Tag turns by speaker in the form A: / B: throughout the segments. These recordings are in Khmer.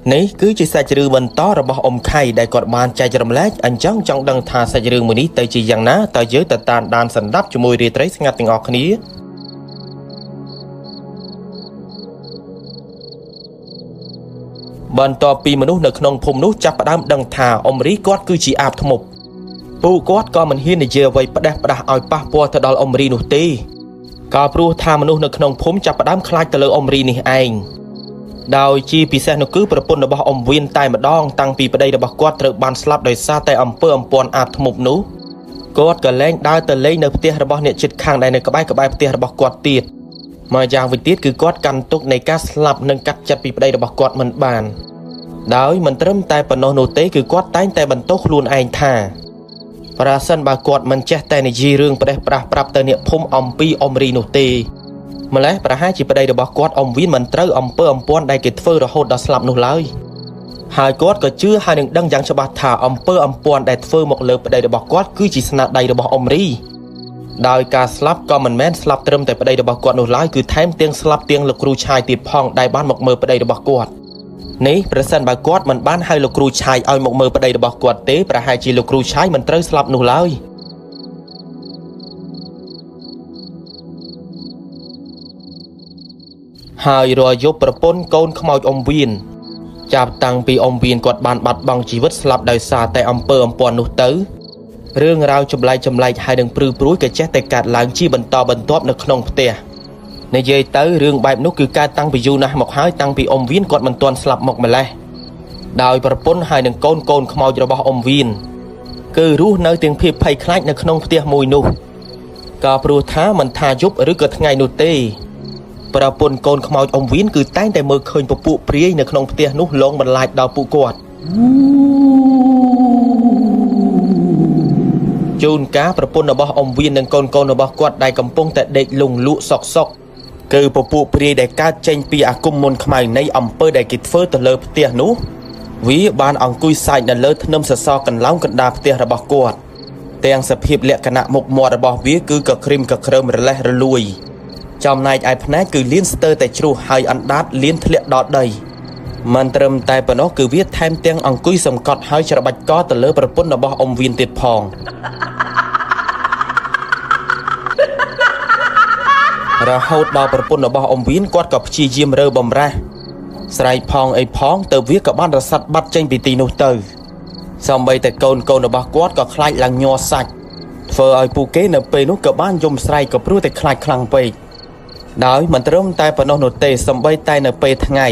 A: នេះគឺជាសាច់រឿងបន្តរបស់អ៊ំខៃដែលគាត់បានចែករំលែកអញ្ចឹងចង់ដឹងថាសាច់រឿងមួយនេះទៅជាយ៉ាងណាតើយើងទៅតាមដានស្ដាប់ជាមួយរាត្រីស្ងាត់ទាំងអស់គ្នាបន្ទាប់ពីមនុស្សនៅក្នុងភូមិនោះចាប់ផ្ដើមដឹងថាអ៊ំរីគាត់គឺជាអាបធ្មប់ពួកគាត់ក៏មិនហ៊ាននិយាយអ្វីផ្ដេសផ្ដាសឲ្យប៉ះពាល់ទៅដល់អ៊ំរីនោះទេក៏ព្រោះថាមនុស្សនៅក្នុងភូមិចាប់ផ្ដើមខ្លាចទៅលើអ៊ំរីនេះឯងដោយជាពិសេសនោះគឺប្រពន្ធរបស់អ៊ំវៀនតែម្ដងតាំងពីប្តីរបស់គាត់ត្រូវបានស្លាប់ដោយសារតែអំពើអំពាន់អាបធ្មប់នោះគាត់ក៏លែងដើរទៅលេងនៅផ្ទះរបស់អ្នកជិតខាងដែលនៅក្បែរផ្ទះរបស់គាត់ទៀតមកយ៉ាងវិញទៀតគឺគាត់កាន់ទុក្ខនៃការស្លាប់និងកាត់ចិត្តពីប្តីរបស់គាត់មិនបានដោយមិនត្រឹមតែប៉ុណ្ណោះនោះទេគឺគាត់តែងតែបន្ទោសខ្លួនឯងថាប្រសិនបើគាត់មិនចេះតែនិយាយរឿងផ្ដេសផ្ដាសប្រាប់ទៅអ្នកភូមិអំពីអ៊ំរីនោះទេម្លេះប្រហែលជាប្តីរបស់គាត់អ៊ំវៀនមិនត្រូវអំពើអំពាន់ដែលគេធ្វើរហូតដល់ស្លាប់នោះឡើយហើយគាត់ក៏ជឿហើយនឹងដឹងយ៉ាងច្បាស់ថាអំពើអំពាន់ដែលធ្វើមកលើប្តីរបស់គាត់គឺជាស្នាដៃរបស់អ៊ំរីដោយការស្លាប់ក៏មិនមែនស្លាប់ត្រឹមតែប្តីរបស់គាត់នោះឡើយគឺថែមទាំងស្លាប់ទាំងលោកគ្រូឆាយទៀតផងដែលបានមកមើលប្តីរបស់គាត់នេះប្រសិនបើគាត់មិនបានហៅលោកគ្រូឆាយឲ្យមកមើលប្តីរបស់គាត់ទេប្រហែលជាលោកគ្រូឆាយមិនត្រូវស្លាប់នោះឡើយហើយរាល់យប់ប្រពន្ធកូនខ្មោចអ៊ំវៀនចាប់តាំងពីអ៊ំវៀនគាត់បានបាត់បង់ជីវិតស្លាប់ដោយសារតែអំពើអំពាន់នោះទៅរឿងរ៉ាវចម្លែកហើយនឹងព្រឺព្រួយក៏ចេះតែកើតឡើងជាបន្តបន្ទាប់នៅក្នុងផ្ទះនិយាយទៅរឿងបែបនោះគឺកើតតាំងពីយូរណាស់មកហើយតាំងពីអ៊ំវៀនគាត់មិនទាន់ស្លាប់មកម្លេះដោយប្រពន្ធហើយនឹងកូនខ្មោចរបស់អ៊ំវៀនគឺរស់នៅទាំងភាពភ័យខ្លាចនៅក្នុងផ្ទះមួយនោះក៏ព្រោះថាមិនថាយប់ឬក៏ថ្ងៃនោះទេប្រពន្ធកូនខ្មោចអ៊ំវៀនគឺតែងតែមើលឃើញពពួកព្រាយនៅក្នុងផ្ទះនោះលងបន្លាចដល់ពួកគាត់ជួនកាលប្រពន្ធរបស់អ៊ំវៀននិងកូនរបស់គាត់ដែលកំពុងតែដេកលង់លក់សុកគឺពពួកព្រាយដែលកើតចេញពីអាគមមុនខ្មៅនៃអំពើដែលគេធ្វើទៅលើផ្ទះនោះវាបានអង្គុយសាច់នៅលើធ្នឹមសសរកន្លោងកណ្ដាលផ្ទះរបស់គាត់ទាំងសភាពលក្ខណៈមុខមាត់របស់វាគឺកក្រិមកក្រើមរលេះរលួយចំណែកឯភ្នែកគឺលៀនស្ទើរតែជ្រុះហើយអណ្ដាតលៀនធ្លាក់ដល់ដីមិនត្រឹមតែប៉ុណ្ណោះគឺវាថែមទាំងអង្គុយសង្កត់ហើយច្របាច់កទៅលើប្រពន្ធរបស់អ៊ំវៀនទៀតផងរហូតដល់ប្រពន្ធរបស់អ៊ំវៀនគាត់ក៏ព្យាយាមរើបំរាស់ស្រែកផងអីផងទៅវាក៏បានរសាត់បាត់ចេញពីទីនោះទៅសូម្បីតែកូនរបស់គាត់ក៏ខ្លាចឡើងញ័រសាច់ធ្វើឲ្យពួកគេនៅពេលនោះក៏បានយំស្រែកក៏ព្រោះតែខ្លាចខ្លាំងពេកដោយមិនត្រឹមតែប៉ុណ្ណោះនោះទេសូម្បីតែនៅពេលថ្ងៃ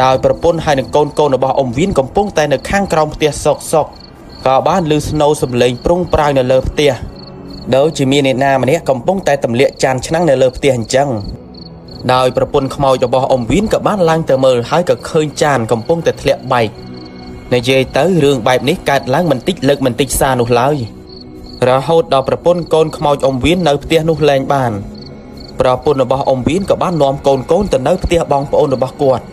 A: ដោយប្រពន្ធហើយនឹងកូនរបស់អ៊ំវៀនកំពុងតែនៅខាងក្រោមផ្ទះសុកក៏បានឮស្នូរសំឡេងព្រុងប្រៅនៅលើផ្ទះដោយជាមានអ្នកណាម្នាក់កំពុងតែទម្លាក់ចានឆ្នាំងនៅលើផ្ទះអញ្ចឹងដោយប្រពន្ធខ្មោចរបស់អ៊ំវៀនក៏បានឡើងទៅមើលហើយក៏ឃើញចានកំពុងតែធ្លាក់បែកនិយាយទៅរឿងបែបនេះកើតឡើងមិនតិចលើកមិនតិចសារនោះឡើយរហូតដល់ប្រពន្ធកូនខ្មោចអ៊ំវៀននៅផ្ទះនោះលែងបានប្រពន្ធរបស់អ៊ំវៀនក៏បាននាំកូនទៅនៅផ្ទះបងប្អូនរបស់គាត់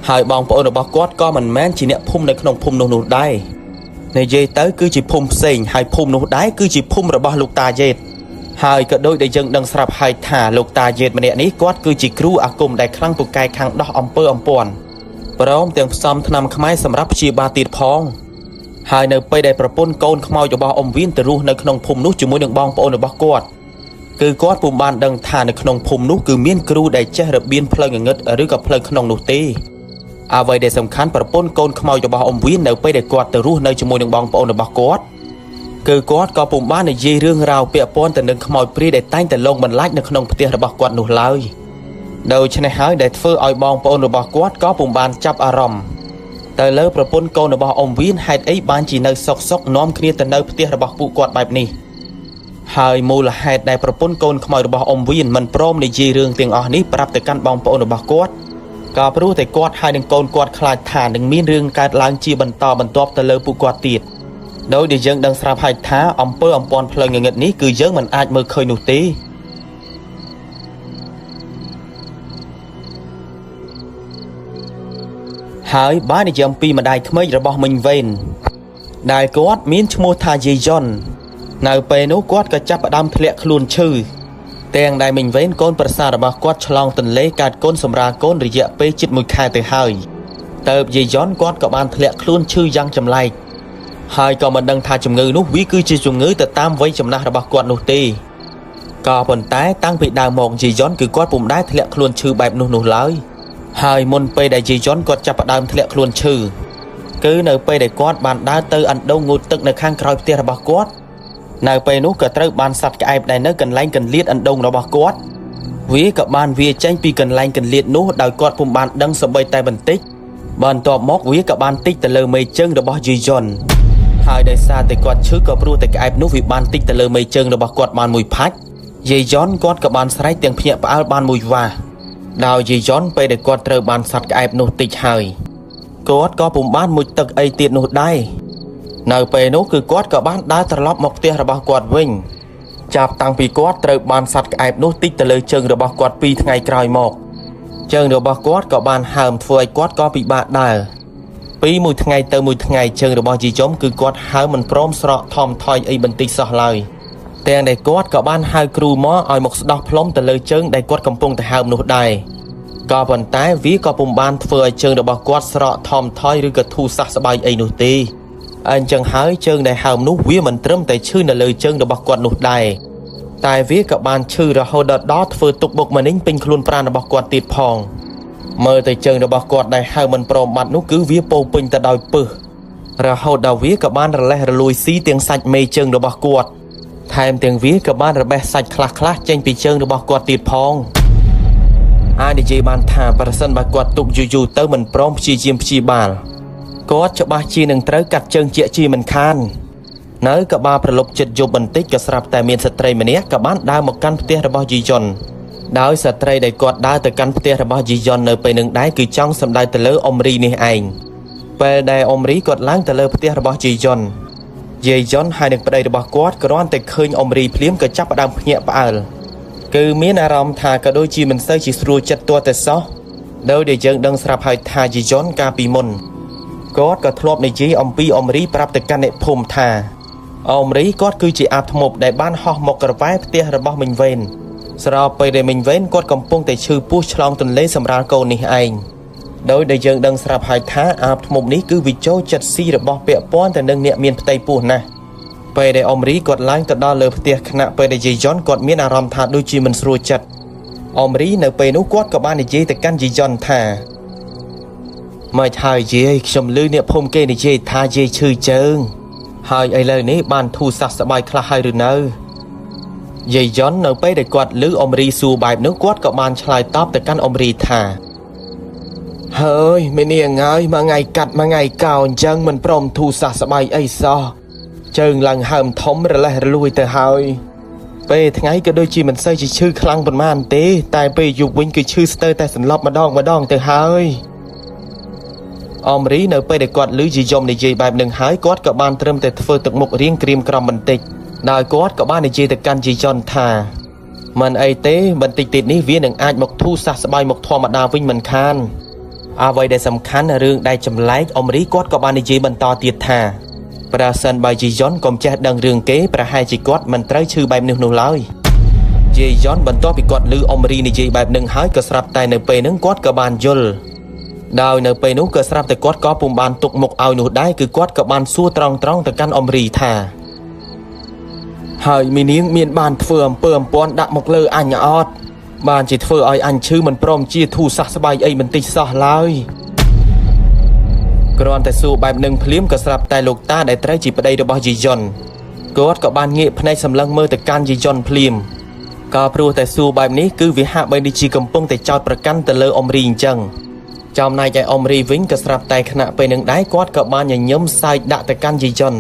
A: ហើយបងប្អូនរបស់គាត់ក៏មិនមែនជាអ្នកភូមិនៅក្នុងភូមិនោះដែរនិយាយទៅគឺជាភូមិផ្សេងហើយភូមិនោះដែរគឺជាភូមិរបស់លោកតាយេតហើយក៏ដូចដែលយើងដឹងស្រាប់ហើយថាលោកតាយេតម្នាក់នេះគាត់គឺជាគ្រូអាគមដែលខ្លាំងពូកែខាងដោះអំពើអំពាន់ព្រមទាំងផ្សំថ្នាំខ្មែរសម្រាប់ព្យាបាលទៀតផងហើយនៅពេលដែលប្រពន្ធកូនខ្មោចរបស់អ៊ំវៀនទៅរស់នៅក្នុងភូមិនោះជាមួយនឹងបងប្អូនរបស់គាត់គឺគាត់ពុំបានដឹងថានៅក្នុងភូមិនោះគឺមានគ្រូដែលចេះរបៀនផ្លូវងងឹតឬក៏ផ្លូវក្នុងនោះទេអ្វីដែលសំខាន់ប្រពន្ធកូនខ្មោចរបស់អ៊ំវៀននៅពេលដែលគាត់ទៅរស់នៅជាមួយនឹងបងប្អូនរបស់គាត់គឺគាត់ក៏ពុំបាននិយាយរឿងរ៉ាវពាក់ព័ន្ធទៅនឹងខ្មោចព្រាយដែលតែងតែលងបន្លាចនៅក្នុងផ្ទះរបស់គាត់នោះឡើយដូច្នេះហើយដែលធ្វើឲ្យបងប្អូនរបស់គាត់ក៏ពុំបានចាប់អារម្មណ៍ទៅលើប្រពន្ធកូនរបស់អ៊ំវៀនហេតុអីបានជានៅសុកនាំគ្នាទៅនៅផ្ទះរបស់ពួកគាត់បែបនេះហើយមូលហេតុដែលប្រពន្ធកូនខ្មោចរបស់អ៊ំវៀនមិនព្រមនិយាយរឿងទាំងអស់នេះប្រាប់ទៅកាន់បងប្អូនរបស់គាត់ក៏ព្រោះតែគាត់ហើយនឹងកូនគាត់ខ្លាចថានឹងមានរឿងកើតឡើងជាបន្តបន្ទាប់ទៅលើពួកគាត់ទៀតដោយដែលយើងដឹងស្រាប់ហើយថាអំពើអំពាន់ផ្លូវងងឹតនេះគឺយើងមិនអាចមើលឃើញនោះទេហើយបាននិយាយអំពីម្ដាយក្មេករបស់មិញវេនដែលគាត់មានឈ្មោះថាយាយយ៉ុននៅពេលនោះគាត់ក៏ចាប់ផ្ដើមធ្លាក់ខ្លួនឈឺទាំងដែលមិញវេនកូនប្រសាររបស់គាត់ឆ្លងទន្លេកើតកូនសម្រាលកូនរយៈពេលជិត1ខែទៅហើយ តើបយាយយ៉នគាត់ក៏បានធ្លាក់ខ្លួនឈឺយ៉ាងចម្លែកហើយក៏មិនដឹងថាជំងឺនោះវាគឺជាជំងឺទៅតាមវ័យចំណាស់របស់គាត់នោះទេក៏ប៉ុន្តែតាំងពីដើមមកយាយយ៉នគឺគាត់ពុំដែលធ្លាក់ខ្លួនឈឺបែបនោះឡើយហើយមុនពេលដែលយាយយ៉នគាត់ចាប់ផ្ដើមធ្លាក់ខ្លួនឈឺគឺនៅពេលដែលគាត់បានដើរទៅអណ្ដូងងូតទឹកនៅខាងក្រោយផ្ទះរបស់គាត់នៅពេលនោះក៏ត្រូវបានសត្វក្អែបដែលនៅកន្លែងកន្លៀតអណ្ដូងរបស់គាត់វាក៏បានវាចេញពីកន្លែងកន្លៀតនោះដោយគាត់ពុំបានដឹងសូម្បីតែបន្តិចបន្ទាប់មកវាក៏បានតិចទៅលើមេជើងរបស់យាយយ៉នហើយដោយសារតែគាត់ឈឺក៏ព្រោះតែក្អែបនោះវាបានតិចទៅលើមេជើងរបស់គាត់បានមួយផាច់យាយយ៉នគាត់ក៏បានស្រែកទាំងភ្ញាក់ផ្អើលបានមួយវ៉ាដោយយាយយ៉នពេលដែលគាត់ត្រូវបានសត្វក្អែបនោះតិចហើយគាត់ក៏ពុំបានមុជទឹកអីទៀតនោះដែរនៅពេលនោះគឺគាត់ក៏បានដើរត្រឡប់មកផ្ទះរបស់គាត់វិញចាប់តាំងពីគាត់ត្រូវបានសត្វក្អែបនោះតិចទៅលើជើងរបស់គាត់2ថ្ងៃក្រោយមកជើងរបស់គាត់ក៏បានហើមធ្វើឲ្យគាត់ក៏ពិបាកដើរពីមួយថ្ងៃទៅមួយថ្ងៃជើងរបស់យាយចំគឺគាត់ហើមមិនព្រមស្រកថមថយអីបន្តិចសោះឡើយទាំងដែលគាត់ក៏បានហៅគ្រូមកឲ្យមកស្ដោះផ្លុំទៅលើជើងដែលគាត់កំពុងតែហើមនោះដែរក៏ប៉ុន្តែវាក៏ពុំបានធ្វើឲ្យជើងរបស់គាត់ស្រកថមថយឬក៏ធូរសះស្បើយអីនោះទេអញ្ចឹងហើយជើងដែលហើមនោះវាមិនត្រឹមតែឈឺនៅលើជើងរបស់គាត់នោះដែរតែវាក៏បានឈឺរហូតដល់ធ្វើទុកបុកម្នេញពេញខ្លួនប្រាណរបស់គាត់ទៀតផងមើលទៅជើងរបស់គាត់ដែលហើមមិនព្រមបាត់នោះគឺវាពោពេញទៅដោយពឹសរហូតដល់វាក៏បានរលេះរលួយស៊ីទាំងសាច់មេជើងរបស់គាត់ថែមទាំងវាក៏បានរបេះសាច់ខ្លះចេញពីជើងរបស់គាត់ទៀតផងអាចនិយាយបានថាប្រសិនបើគាត់ទុកយូរទៅមិនព្រមព្យាយាមព្យាបាលគាត់ច្បាស់ជានឹងត្រូវកាត់ជើងជាជាមិនខាននៅក៏បានប្រឡប់ចិត្តយប់បន្តិចក៏ស្រាប់តែមានស្ត្រីម្នាក់ក៏បានដើរមកកាន់ផ្ទះរបស់យាយយ៉នដោយស្ត្រីដែលគាត់ដើរទៅកាន់ផ្ទះរបស់យាយយ៉ននៅពេលនឹងដែរគឺចង់សម្ដៅទៅលើអ៊ំរីនេះឯងពេលដែលអ៊ំរីគាត់ឡើងទៅលើផ្ទះរបស់យាយយ៉នហើយនឹងប្តីរបស់គាត់គ្រាន់តែឃើញអ៊ំរីភ្លាមក៏ចាប់ផ្ដើមភ្ញាក់ផ្អើលគឺមានអារម្មណ៍ថាក៏ដូចជាមិនសូវជាស្រួលចិត្តទាល់តែសោះដោយដែលយើងដឹងស្រាប់ហើយថាយាយយ៉នកាលពីមុនគាត់ក៏ធ្លាប់និយាយអំពីអ៊ំរីប្រាប់ទៅកាន់អ្នកភូមិថាអ៊ំរីគាត់គឺជាអាបធ្មប់ដែលបានហោះមកក្រវ៉ែផ្ទះរបស់មិញវេនស្របពេលដែលមិញវេនគាត់កំពុងតែឈឺពោះឆ្លងទន្លេសម្រាលកូននេះឯងដោយដែលយើងដឹងស្រាប់ហើយថាអាបធ្មប់នេះគឺវាចូលចិត្តស៊ីរបស់ពាក់ព័ន្ធទៅនឹងអ្នកមានផ្ទៃពោះណាស់ពេលដែលអ៊ំរីគាត់ឡើងទៅដល់លើផ្ទះខណៈពេលដែលយាយយ៉នគាត់មានអារម្មណ៍ថាដូចជាមិនស្រួលចិត្តអ៊ំរីនៅពេលនោះគាត់ក៏បាននិយាយទៅកាន់យាយយ៉នថាមិនហើយយាយខ្ញុំឮអ្នកភូមិគេនិយាយថាយាយឈឺជើងហើយឥឡូវនេះបានធូរសះស្បើយខ្លះហើយឬនៅយាយយ៉ននៅពេលដែលគាត់ឮអ៊ំរីសួរបែបនោះគាត់ក៏បានឆ្លើយតបទៅកាន់អ៊ំរីថាហើយមេនាងហើយមួយថ្ងៃកាត់មួយថ្ងៃកោអញ្ចឹងមិនព្រមធូរសះស្បើយអីសោះជើងឡើងហើមធំរលេះរលួយទៅហើយពេលថ្ងៃក៏ដូចជាមិនសូវជាឈឺខ្លាំងប៉ុន្មានទេតែពេលយប់វិញគឺឈឺស្ទើរតែសន្លប់ម្ដងទៅហើយអ៊ំរីនៅពេលដែលគាត់ឮយាយយ៉ននិយាយបែបនឹងហើយគាត់ក៏បានត្រឹមតែធ្វើទឹកមុខរៀងក្រៀមក្រំបន្តិចដោយគាត់ក៏បាននិយាយទៅកាន់យាយយ៉នថាមិនអីទេបន្តិចទៀតនេះវានឹងអាចមកធូរសះស្បើយមកធម្មតាវិញមិនខានអ្វីដែលសំខាន់រឿងដែលចម្លែកអ៊ំរីគាត់ក៏បាននិយាយបន្តទៀតថាប្រសិនបើយាយយ៉នកុំចេះដឹងរឿងគេប្រហែលជាគាត់មិនត្រូវឈឺបែបនេះនោះឡើយយាយយ៉នបន្ទាប់ពីគាត់ឮអ៊ំរីនិយាយបែបនឹងហើយក៏ស្រាប់តែនៅពេលហ្នឹងគាត់ក៏បានយល់ដោយនៅពេលនោះក៏ស្រាប់តែគាត់ក៏ពុំបានទុកមុខឲ្យនោះដែរគឺគាត់ក៏បានសួរត្រង់ទៅកាន់អ៊ំរីថាហើយមីនាងមានបានធ្វើអំពើអំពាន់ដាក់មកលើអញអត់បានជាធ្វើឲ្យអញឈឺមិនព្រមជាធូរសះស្បើយអីបន្តិចសោះឡើយគ្រាន់តែសួរបែបនឹងភ្លាមក៏ស្រាប់តែលោកតាដែលត្រូវជាប្តីរបស់យាយយ៉នគាត់ក៏បានងាកភ្នែកសម្លឹងមើលទៅកាន់យាយយ៉នភ្លាមក៏ព្រោះតែសួរបែបនេះគឺវាហាក់បីដូចជាកំពុងតែចោទប្រកាន់ទៅលើអ៊ំរីអញ្ចឹងចំណែកឯអ៊ំរីវិញក៏ស្រាប់តែខណៈពេលនឹងដែរគាត់ក៏បានញញឹមសើចដាក់ទៅកាន់យាយយ៉ន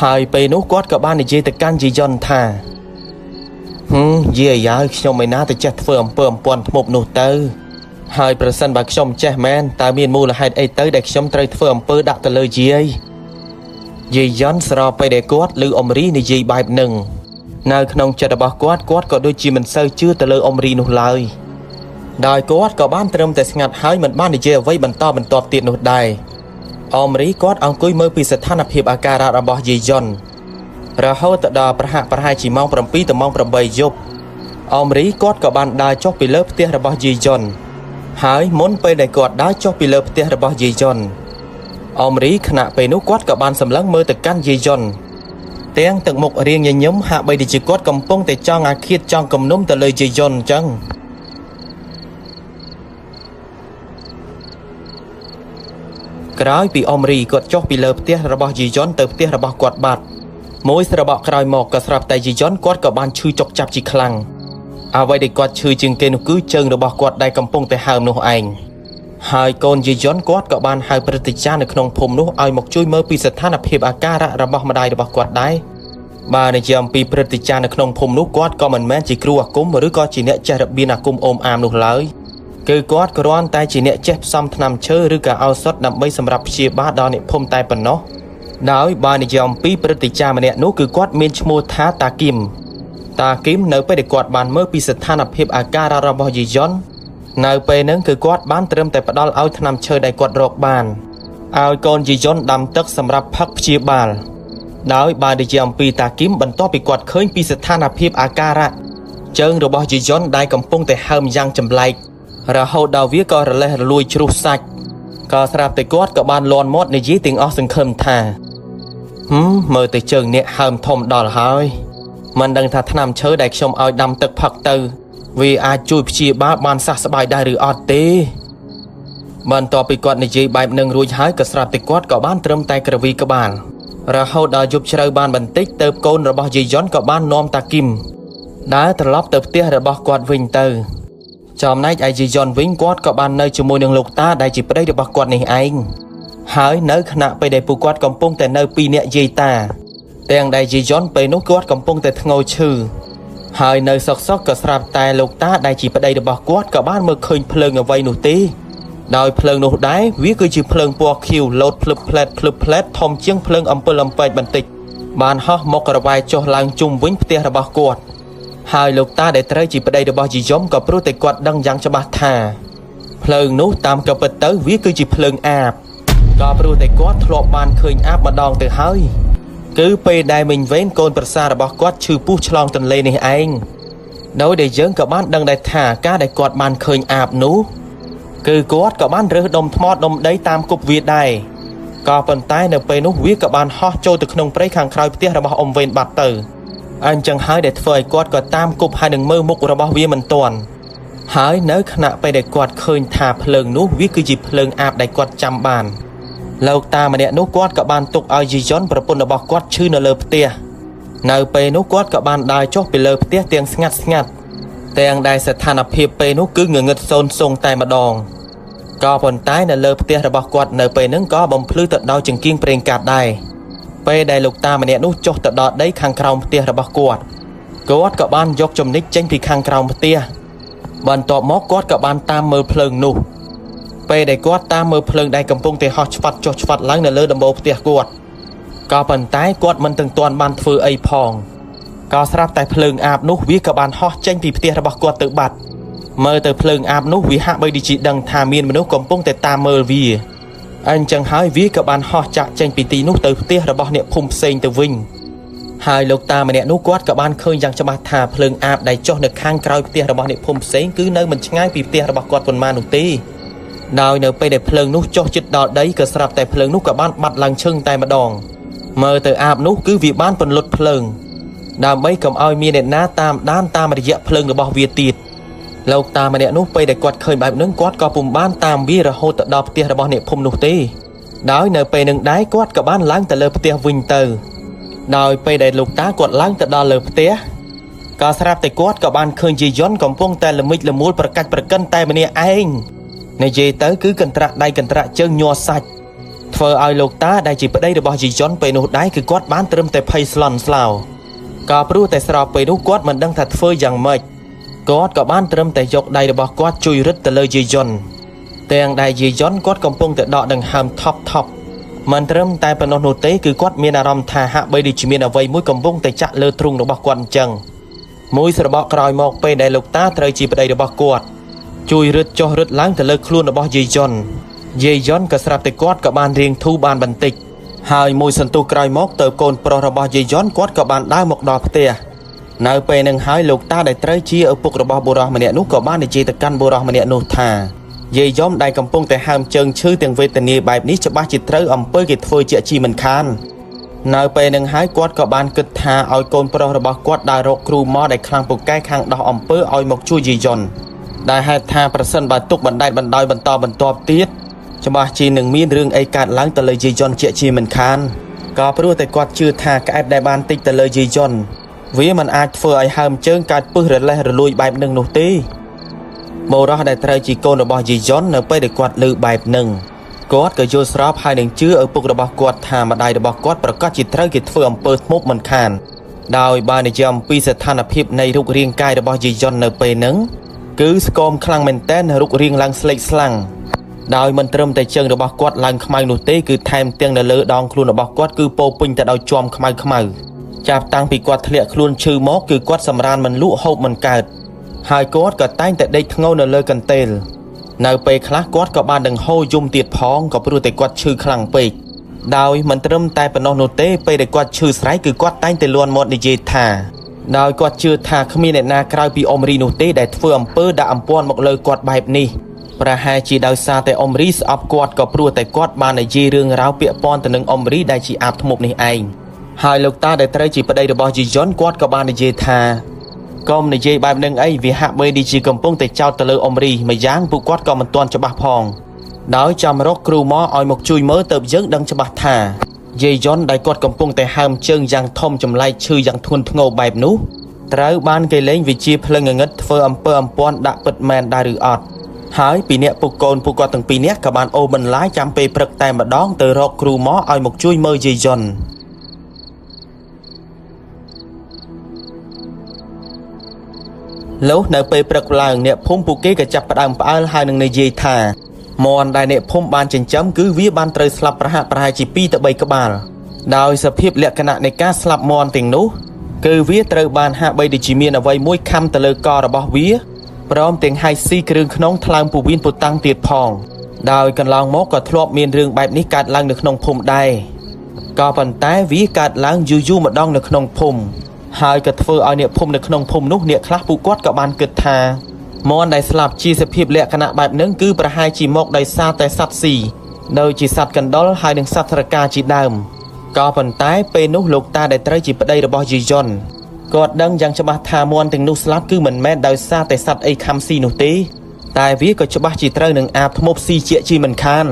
A: ហើយពេលនោះគាត់ក៏បាននិយាយទៅកាន់យាយយ៉នថាយាយហើយខ្ញុំមិនណាទៅចេះធ្វើអំពើអំពាន់ធ្មប់នោះទៅហើយប្រសិនបើខ្ញុំចេះមែនតើមានមូលហេតុអីទៅដែលខ្ញុំត្រូវធ្វើអំពើដាក់ទៅលើយាយយ៉នស្របពេលដែលគាត់ឮអ៊ំរីនិយាយបែបហ្នឹងនៅក្នុងចិត្តរបស់គាត់ក៏ដូចជាមិនសូវជឿទៅលើអ៊ំរីនោះឡើយដោយគាត់ក៏បានត្រឹមតែស្ងាត់ហើយមិនបាននិយាយអ្វីបន្តបន្ទាប់ទៀតនោះដែរអ៊ំរីគាត់អង្គុយមើលពីស្ថានភាពអាការៈរបស់យាយយ៉នរហូតដល់ប្រហែលជាម៉ោង7ទៅម៉ោង8យប់អ៊ំរីគាត់ក៏បានដើរចុះពីលើផ្ទះរបស់យាយយ៉ន ហើយមុនពេលដែលគាត់ដើរចុះពីលើផ្ទះរបស់យាយយុនអមរីខណៈពេលនោះគាត់ក៏បានសម្លឹងមើលទៅកាន់យាយយុនទាំងទឹកមុខរៀងញញឹមហាក់បីដូចជាគាត់កំពុងតែចង់អាឃាតចង់គំនុំទៅលើយាយយុនអញ្ចឹងក្រោយពីអមរីគាត់ចុះពីលើផ្ទះរបស់យាយយុនទៅផ្ទះរបស់គាត់បាត់មួយស្របក់ក្រោយមកក៏ស្រាប់តែយាយយុនគាត់ក៏បានឈឺចុកចាប់ជាខ្លាំងអ្វីដែលគាត់ឈឺជាងគេនោះគឺជើងរបស់គាត់ដែលកំពុងតែហើមនោះឯងហើយកូនយាយយុនគាត់ក៏បានហៅព្រឹទ្ធាចារ្យនៅក្នុងភូមិនោះឲ្យមកជួយមើលពីស្ថានភាពអាការៈរបស់ម្ដាយរបស់គាត់ដែរបាទនិយាយអំពីព្រឹទ្ធាចារ្យនៅក្នុងភូមិនោះគាត់ក៏មិនមែនជាគ្រូអាគមឬក៏ជាអ្នកចេះរបៀនអាគមអូមអាមនោះឡើយគឺគាត់គ្រាន់តែជាអ្នកចេះផ្សំថ្នាំឈើឬក៏ឱសថដើម្បីសម្រាប់ព្យាបាលដល់អ្នកភូមិតែប៉ុណ្ណោះដោយបាននិយាយអំពីព្រឹទ្ធាចារ្យម្នាក់នោះគឺគាត់មានឈ្មោះថាតាគីមនៅពេលដែលគាត់បានមើលពីស្ថានភាពអាការៈរបស់យាយយុននៅពេលហ្នឹងគឺគាត់បានត្រឹមតែផ្ដល់ឲ្យថ្នាំឈើដែលគាត់រកបានឲ្យកូនយាយយុនដាំទឹកសម្រាប់ផឹកព្យាបាលដោយបាននិយាយអំពីតាគីមបន្ទាប់ពីគាត់ឃើញពីស្ថានភាពអាការៈជើងរបស់យាយយុនដែលកំពុងតែហើមយ៉ាងចម្លែករហូតដល់វាក៏រលេះរលួយជ្រុះសាច់ក៏ស្រាប់តែគាត់ក៏បានលាន់មាត់និយាយទាំងអស់សង្ឃឹមថាមើលទៅជើងអ្នកហើមធំដល់ហើយមិនដឹងថាថ្នាំឈើដែលខ្ញុំឲ្យដាំទឹកផឹកទៅវាអាចជួយព្យាបាលបានសះស្បើយដែរឬអត់ទេបន្ទាប់ពីគាត់និយាយបែបនឹងរួចហើយក៏ស្រាប់តែគាត់ក៏បានត្រឹមតែក្រវីក្បាលរហូតដល់យប់ជ្រៅបានបន្តិចទៅកូនរបស់យាយយុនក៏បាននាំតាគីមដើរត្រឡប់ទៅផ្ទះរបស់គាត់វិញទៅចំណែកឯយាយយុនវិញគាត់ក៏បាននៅជាមួយនឹងលោកតាដែលជាប្តីរបស់គាត់នេះឯងហើយនៅខណៈពេលដែលពួកគាត់កំពុងតែនៅពីរនាក់យាយតាទាំងដែលយាយយុនពេលនោះគាត់កំពុងតែធ្ងោឈឺហើយនៅសុកក៏ស្រាប់តែលោកតាដែលជាប្តីរបស់គាត់ក៏បានមើលឃើញភ្លើងអ្វីនោះទេដោយភ្លើងនោះដែរវាគឺជាភ្លើងពណ៌ខៀវលោតភ្លឹបផ្លែតធំជាងភ្លើងអំពិលអំពែកបន្តិចបានហោះមករវាយចុះឡើងជុំវិញផ្ទះរបស់គាត់ហើយលោកតាដែលត្រូវជាប្តីរបស់យាយយុនក៏ព្រោះតែគាត់ដឹងយ៉ាងច្បាស់ថាភ្លើងនោះតាមក៏ពិតទៅវាគឺជាភ្លើងអាបក៏ព្រោះតែគាត់ធ្លាប់បានឃើញអាបម្ដងទៅហើយគឺពេលដែលមិញវេនកូនប្រសាររបស់គាត់ឈឺពោះឆ្លងទន្លេនេះឯងដោយដែលយើងក៏បានដឹងដែរថាការដែលគាត់បានឃើញអាបនោះគឺគាត់ក៏បានរើសដុំថ្មដុំដីតាមគប់វាដែរក៏ប៉ុន្តែនៅពេលនោះវាក៏បានហោះចូលទៅក្នុងព្រៃខាងក្រោយផ្ទះរបស់អ៊ំវេនបាត់ទៅអញ្ចឹងហើយដែលធ្វើឲ្យគាត់ក៏តាមគប់ហើយនឹងមើលមុខរបស់វាមិនទាន់ហើយនៅខណៈពេលដែលគាត់ឃើញថាភ្លើងនោះវាគឺជាភ្លើងអាបដែលគាត់ចាំបានលោកតាម្នាក់នោះគាត់ក៏បានទុកឲ្យយាយយុនប្រពន្ធរបស់គាត់ឈឺនៅលើផ្ទះនៅពេលនោះគាត់ក៏បានដើរចុះពីលើផ្ទះទាំងស្ងាត់ទាំងដែលស្ថានភាពពេលនោះគឺងងឹតសូន្យសងតែម្ដងក៏ប៉ុន្តែនៅលើផ្ទះរបស់គាត់នៅពេលហ្នឹងក៏បំភ្លឺទៅដោយចង្គៀងប្រេងកាតដែរពេលដែលលោកតាម្នាក់នោះចុះទៅដល់ដីខាងក្រោមផ្ទះរបស់គាត់ក៏បានយកចំណិចចេញពីខាងក្រោមផ្ទះបន្ទាប់មកគាត់ក៏បានតាមមើលភ្លើងនោះពេលដែលគាត់តាមមើលភ្លើងដែលកំពុងតែហោះឆ្វាត់ចុះឆ្វាត់ឡើងនៅលើដំបូលផ្ទះគាត់ក៏ប៉ុន្តែគាត់មិនទាំងទាន់បានធ្វើអីផងក៏ស្រាប់តែភ្លើងអាបនោះវាក៏បានហោះចេញពីផ្ទះរបស់គាត់ទៅបាត់មើលទៅភ្លើងអាបនោះវាហាក់បីដូចជាដឹងថាមានមនុស្សកំពុងតែតាមមើលវាអញ្ចឹងហើយវាក៏បានហោះចាក់ចេញពីទីនោះទៅផ្ទះរបស់អ្នកភូមិផ្សេងទៅវិញហើយលោកតាម្នាក់នោះគាត់ក៏បានឃើញយ៉ាងច្បាស់ថាភ្លើងអាបដែលចុះនៅខាងក្រោយផ្ទះរបស់អ្នកភូមិផ្សេងគឺនៅមិនឆ្ងាយពីផ្ទះរបស់គាត់ប៉ុន្មាននោះទេដោយនៅពេលដែលភ្លើងនោះចុះជិតដល់ដីក៏ស្រាប់តែភ្លើងនោះក៏បានបាត់ឡើងឈឹងតែម្ដងមើលទៅអាបនោះគឺវាបានពន្លត់ភ្លើងដើម្បីកុំឲ្យមានអ្នកណាតាមដានតាមរយៈភ្លើងរបស់វាទៀតលោកតាម្នាក់នោះពេលដែលគាត់ឃើញបែបហ្នឹងគាត់ក៏ពុំបានតាមវារហូតទៅដល់ផ្ទះរបស់អ្នកភូមិនោះទេដោយនៅពេលនឹងដែរគាត់ក៏បានឡើងទៅលើផ្ទះវិញទៅដោយពេលដែលលោកតាគាត់ឡើងទៅដល់លើផ្ទះក៏ស្រាប់តែគាត់ក៏បានឃើញយាយយុនកំពុងតែល្មិចល្មូលប្រកាច់ប្រកិនតែម្នាក់ឯងនិយាយទៅគឺកន្ត្រាក់ដៃកន្ត្រាក់ជើងញ័រសាច់ធ្វើឲ្យលោកតាដែលជាប្តីរបស់យាយយុនពេលនោះដែរគឺគាត់បានត្រឹមតែភ័យស្លន់ស្លោក៏ព្រោះតែស្របពេលនោះគាត់មិនដឹងថាធ្វើយ៉ាងម៉េចគាត់ក៏បានត្រឹមតែយកដៃរបស់គាត់ជួយរឹតទៅលើយាយយុនទាំងដែលយាយយុនគាត់កំពុងតែដកដង្ហើមថប់មិនត្រឹមតែប៉ុណ្ណោះនោះទេគឺគាត់មានអារម្មណ៍ថាហាក់បីដូចជាមានអ្វីមួយកំពុងតែចាក់លើទ្រូងរបស់គាត់អញ្ចឹងមួយស្របក់ក្រោយមកពេលដែលលោកតាត្រូវជាប្តីរបស់គាត់ជួយរឹតចុះរឹតឡើងទៅលើខ្លួនរបស់យាយយុនក៏ស្រាប់តែគាត់ក៏បានរៀងធូរបានបន្តិចហើយមួយសន្ទុះក្រោយមកទៅកូនប្រុសរបស់យាយយុនគាត់ក៏បានដើរមកដល់ផ្ទះនៅពេលនឹងហើយលោកតាដែលត្រូវជាឪពុករបស់បុរសម្នាក់នោះក៏បាននិយាយទៅកាន់បុរសម្នាក់នោះថា យាយយំដែលកំពុងតែហើមជើងឈឺទាំងវេទនាបែបនេះច្បាស់ជាត្រូវអំពើគេធ្វើជាជីមិនខាននៅពេលនឹងហើយគាត់ក៏បានគិតថាឲ្យកូនប្រុសរបស់គាត់ដើររកគ្រូមកដែលខ្លាំងពូកែខាងដោះអំពើឲ្យមកជួយយាយយន់ដែលហេតុថាប្រសិនបើទុកបណ្តែតបណ្ដោយបន្តបន្ទាប់ទៀតច្បាស់ជានឹងមានរឿងអីកើតឡើងទៅលើយាយយន់ជាជីមិនខានក៏ព្រោះតែគាត់ជឿថាក្អែបដែលបានតិចទៅលើយាយយន់វាមិនអាចធ្វើឲ្យហើមជើងកើតពឹសរលេះរលួយបែបនឹងនោះទេបុរសដែលត្រូវជាកូនរបស់យាយយន់នៅពេលដែលគាត់ឮបែបនឹងគាត់ក៏យល់ស្របហើយនឹងជឿឪពុករបស់គាត់ថាម្ដាយរបស់គាត់ប្រកាសជាត្រូវគេធ្វើអំពើធ្មប់មិនខានដោយបាននិយាយអំពីស្ថានភាពនៃរូបរាងកាយរបស់យាយយន់នៅពេលហ្នឹងគឺស្គមខ្លាំងមែនទែនរូបរាងឡើងស្លេកស្លាំងដោយមិនត្រឹមតែជើងរបស់គាត់ឡើងខ្មៅនោះទេគឺថែមទាំងនៅលើដងខ្លួនរបស់គាត់គឺពោពេញទៅដោយជាំខ្មៅចាប់តាំងពីគាត់ធ្លាក់ខ្លួនឈឺមកគឺគាត់សម្រានមិនលក់ហូបមិនកើតហើយគាត់ក៏តែងតែដេកធ្ងន់នៅលើកន្ទេលនៅពេលខ្លះគាត់ក៏បាននឹងហូរយំទៀតផងក៏ព្រោះតែគាត់ឈឺខ្លាំងពេកដោយមិនត្រឹមតែប៉ុណ្ណោះនោះទេពេលដែលគាត់ឈឺស្រែកគឺគាត់តែងតែលន់មាត់និយាយថាដោយគាត់ជឿថាគ្មានអ្នកណាក្រៅពីអ៊ំរីនោះទេដែលធ្វើអំពើដាក់អំពាន់មកលើគាត់បែបនេះប្រហែលជាដោយសារតែអ៊ំរីស្អប់គាត់ក៏ព្រោះតែគាត់បាននិយាយរឿងរ៉ាវពាក់ព័ន្ធទៅនឹងអ៊ំរីដែលជាអាបធ្មប់នេះឯងហើយលោកតាដែលត្រូវជាប្តីរបស់យាយយន់គាត់ក៏បាននិយាយថាកុំនិយាយបែបនឹងអីវាហាក់បីដូចជាកំពុងតែចោទទៅលើអ៊ំរីម្យ៉ាងពួកគាត់ក៏មិនទាន់ច្បាស់ផងដោយចាំរកគ្រូមកឲ្យមកជួយមើលទៅយើងដឹងច្បាស់ថាយាយយន់ដែលគាត់កំពុងតែហើមជើងយ៉ាងធំចម្លែកឈឺយ៉ាងធ្ងន់ធ្ងរបែបនោះត្រូវបានគេលេងវិជាភ្លឹងងងឹតធ្វើអំពើអំពាន់ដាក់ពិតមែនដែរឬអត់ហើយពីអ្នកពុកកូនពួកគាត់ទាំងពីរនាក់ក៏បានអូសបន្លាយចាំពេលព្រឹកតែម្ដងទៅរកគ្រូមកឲ្យមកជួយមើលយាយយន់លុះនៅពេលព្រឹកឡើងអ្នកភូមិពួកគេក៏ចាប់ផ្ដើមផ្អើលហើយនឹងនិយាយថាមន់ដែលអ្នកភូមិបានចិញ្ចឹមគឺវាបានត្រូវស្លាប់ប្រហែលជា2ទៅ3ក្បាលដោយសភាពលក្ខណៈនៃការស្លាប់មន់ទាំងនោះគឺវាត្រូវបានហាក់បីដូចជាមានអ្វីមួយខំទៅលើករបស់វាព្រមទាំងហាយស៊ីគ្រឿងក្នុងថ្លើមពវៀនពុតាំងទៀតផងដោយកន្លងមកក៏ធ្លាប់មានរឿងបែបនេះកើតឡើងនៅក្នុងភូមិដែរក៏ប៉ុន្តែវាកើតឡើងយូរម្ដងនៅក្នុងភូមិហើយក៏ធ្វើឲ្យអ្នកភូមិនៅក្នុងភូមិនោះអ្នកខ្លះពួកគាត់ក៏បានគិតថាមន់ដែលស្លាប់ជាសភាពលក្ខណៈបែបហ្នឹងគឺប្រហែលជាមកដោយសារតែសត្វស៊ីដូចជាសត្វកណ្ដុរហើយនិងសត្វត្រកាជាដើមក៏ប៉ុន្តែពេលនោះលោកតាដែលត្រូវជាប្តីរបស់យាយយន់គាត់ដឹងយ៉ាងច្បាស់ថាមន់ទាំងនោះស្លាប់គឺមិនមែនដោយសារតែសត្វអីខំស៊ីនោះទេតែវាក៏ច្បាស់ជាត្រូវនឹងអាបធ្មប់ស៊ីជាជីមិនខាន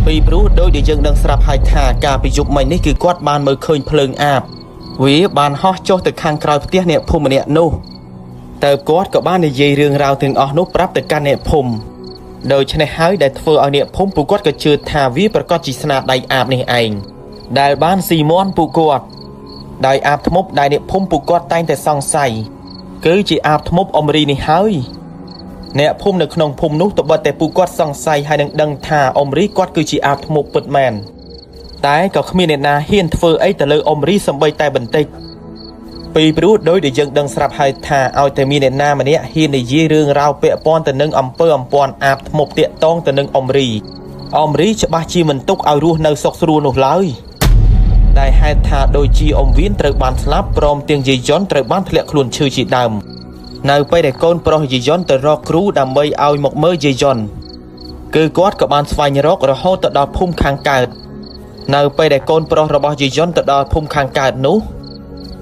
A: ពីព្រោះដោយដែលយើងដឹងស្រាប់ហើយថាកាលពីយប់មិញនេះគឺគាត់បានមើលឃើញភ្លើងអាបវាបានហោះចុះទៅខាងក្រោយផ្ទះអ្នកភូមិម្នាក់នោះទៅគាត់ក៏បាននិយាយរឿងរ៉ាវទាំងអស់នោះប្រាប់ទៅកាន់អ្នកភូមិដូច្នេះហើយដែលធ្វើឲ្យអ្នកភូមិពួកគាត់ក៏ជឿថាវាប្រកាសជាស្នាដៃអាបនេះឯងដែលបានស៊ីមន់ពួកគាត់ដោយអាបធ្មប់ដែលអ្នកភូមិពួកគាត់តែងតែសង្ស័យគឺជាអាបធ្មប់អ៊ំរីនេះហើយអ្នកភូមិនៅក្នុងភូមិនោះត្បិតតែពួកគាត់សង្ស័យហើយនឹងដឹងថាអ៊ំរីគាត់គឺជាអាបធ្មប់ពិតមែនតែក៏គ្មានអ្នកណាហ៊ានធ្វើអីទៅលើអ៊ំរីសម្បីតែបន្តិចពីព្រោះដោយដែលយើងដឹងស្រាប់ហើយថាឲ្យតែមានអ្នកណាម្នាក់ហ៊ាននិយាយរឿងរ៉ាវពាក់ព័ន្ធទៅនឹងអំពើអំពាន់អាបធ្មប់តាកតងទៅនឹងអ៊ំរីច្បាស់ជាមិនទុកឲ្យរស់នៅសុខស្រួលនោះឡើយដែលហេតុថាដូចជាអ៊ំវៀនត្រូវបានស្លាប់ព្រមទាំងយាយយន់ត្រូវបានធ្លាក់ខ្លួនឈឺជាដើមនៅពេលដែលកូនប្រុសយាយយន់ទៅរកគ្រូដើម្បីឲ្យមកមើលយាយយន់គឺគាត់ក៏បានស្វែងរករហូតទៅដល់ភូមិខាងកើតនៅពេលដែលកូនប្រុសរបស់យាយយន់ទៅដល់ភូមិខាងកើតនោះ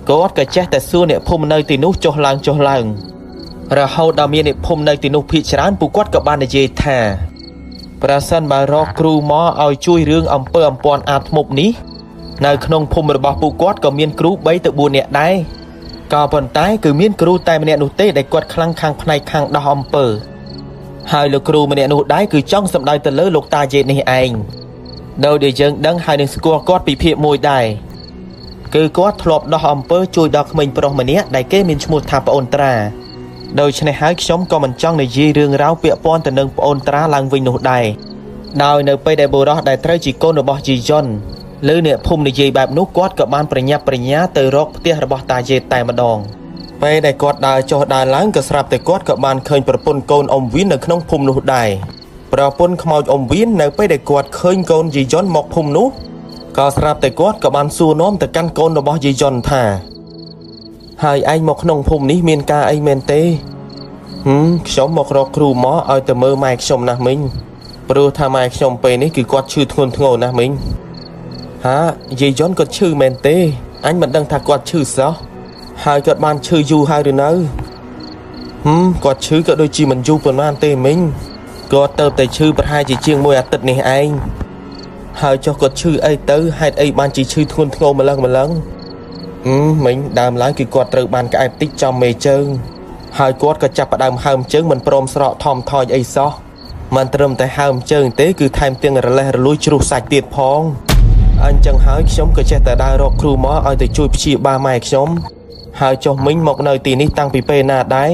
A: គាត់ក៏ចេះតែសួរអ្នកភូមិនៅទីនោះចុះឡើងរហូតដល់មានអ្នកភូមិនៅទីនោះភាគច្រើនពួកគាត់ក៏បាននិយាយថាប្រសិនបើរកគ្រូមកឲ្យជួយរឿងអំពើអំពាន់អាបធ្មប់នេះនៅក្នុងភូមិរបស់ពួកគាត់ក៏មានគ្រូ3ទៅ4នាក់ដែរក៏ប៉ុន្តែគឺមានគ្រូតែម្នាក់នោះទេដែលគាត់ខ្លាំងខាងផ្នែកខាងដោះអំពើហើយលោកគ្រូម្នាក់នោះដែរគឺចង់សម្ដៅទៅលើលោកតាយេតនេះឯងដោយដែលយើងដឹងហើយនឹងស្គាល់គាត់ពីភាគមួយដែរគឺគាត់ធ្លាប់ដោះអំពើជួយដល់ក្មេងប្រុសម្នាក់ដែលគេមានឈ្មោះថាប្អូនត្រាដូច្នេះហើយខ្ញុំក៏មិនចង់និយាយរឿងរ៉ាវពាក់ព័ន្ធទៅនឹងប្អូនត្រាឡើងវិញនោះដែរដោយនៅពេលដែលបុរសដែលត្រូវជាកូនរបស់យាយយន់លើអ្នកភូមិនិយាយបែបនោះគាត់ក៏បានប្រញាប់ប្រញាល់ទៅរកផ្ទះរបស់តាយេតតែម្ដងពេលដែលគាត់ដើរចុះដើរឡើងក៏ស្រាប់តែគាត់ក៏បានឃើញប្រពន្ធកូនអ៊ំវៀននៅក្នុងភូមិនោះដែរប្រពន្ធខ្មោចអ៊ំវៀននៅពេលដែលគាត់ឃើញកូនយាយយន់មកភូមិនោះក៏ស្រាប់តែគាត់ក៏បានសួរនាំទៅកាន់កូនរបស់យាយយន់ថាហើយឯងមកក្នុងភូមិនេះមានការអីមែនទេ ខ្ញុំមករកគ្រូមកឲ្យទៅមើលម៉ែខ្ញុំណាស់មីងព្រោះថាម៉ែខ្ញុំពេលនេះគឺគាត់ឈឺធ្ងន់ធ្ងរណាស់មីងហាយាយយន់គាត់ឈឺមែនទេអញមិនដឹងថាគាត់ឈឺសោះហើយគាត់បានឈឺយូរហើយឬនៅគាត់ឈឺក៏ដូចជាមិនយូរប៉ុន្មានទេមីងគាត់ទៅតែឈឺប្រហែលជាជាង1អាទិត្យនេះឯងហើយចុះគាត់ឈឺអីទៅហេតុអីបានជាឈឺធ្ងន់ធ្ងរម្លឹងមិញដើមឡើយគឺគាត់ត្រូវបានក្អែបតិចចំមេជើងហើយគាត់ក៏ចាប់ផ្ដើមហើមជើងមិនព្រមស្រកថមថយអីសោះមិនត្រឹមតែហើមជើងទេគឺថែមទាំងរលេះរលួយជ្រុះសាច់ទៀតផងអញ្ចឹងហើយខ្ញុំក៏ចេះតែដើររកគ្រូមកឲ្យទៅជួយព្យាបាលម៉ែខ្ញុំហើយចុះមិញមកនៅទីនេះតាំងពីពេលណាដែរ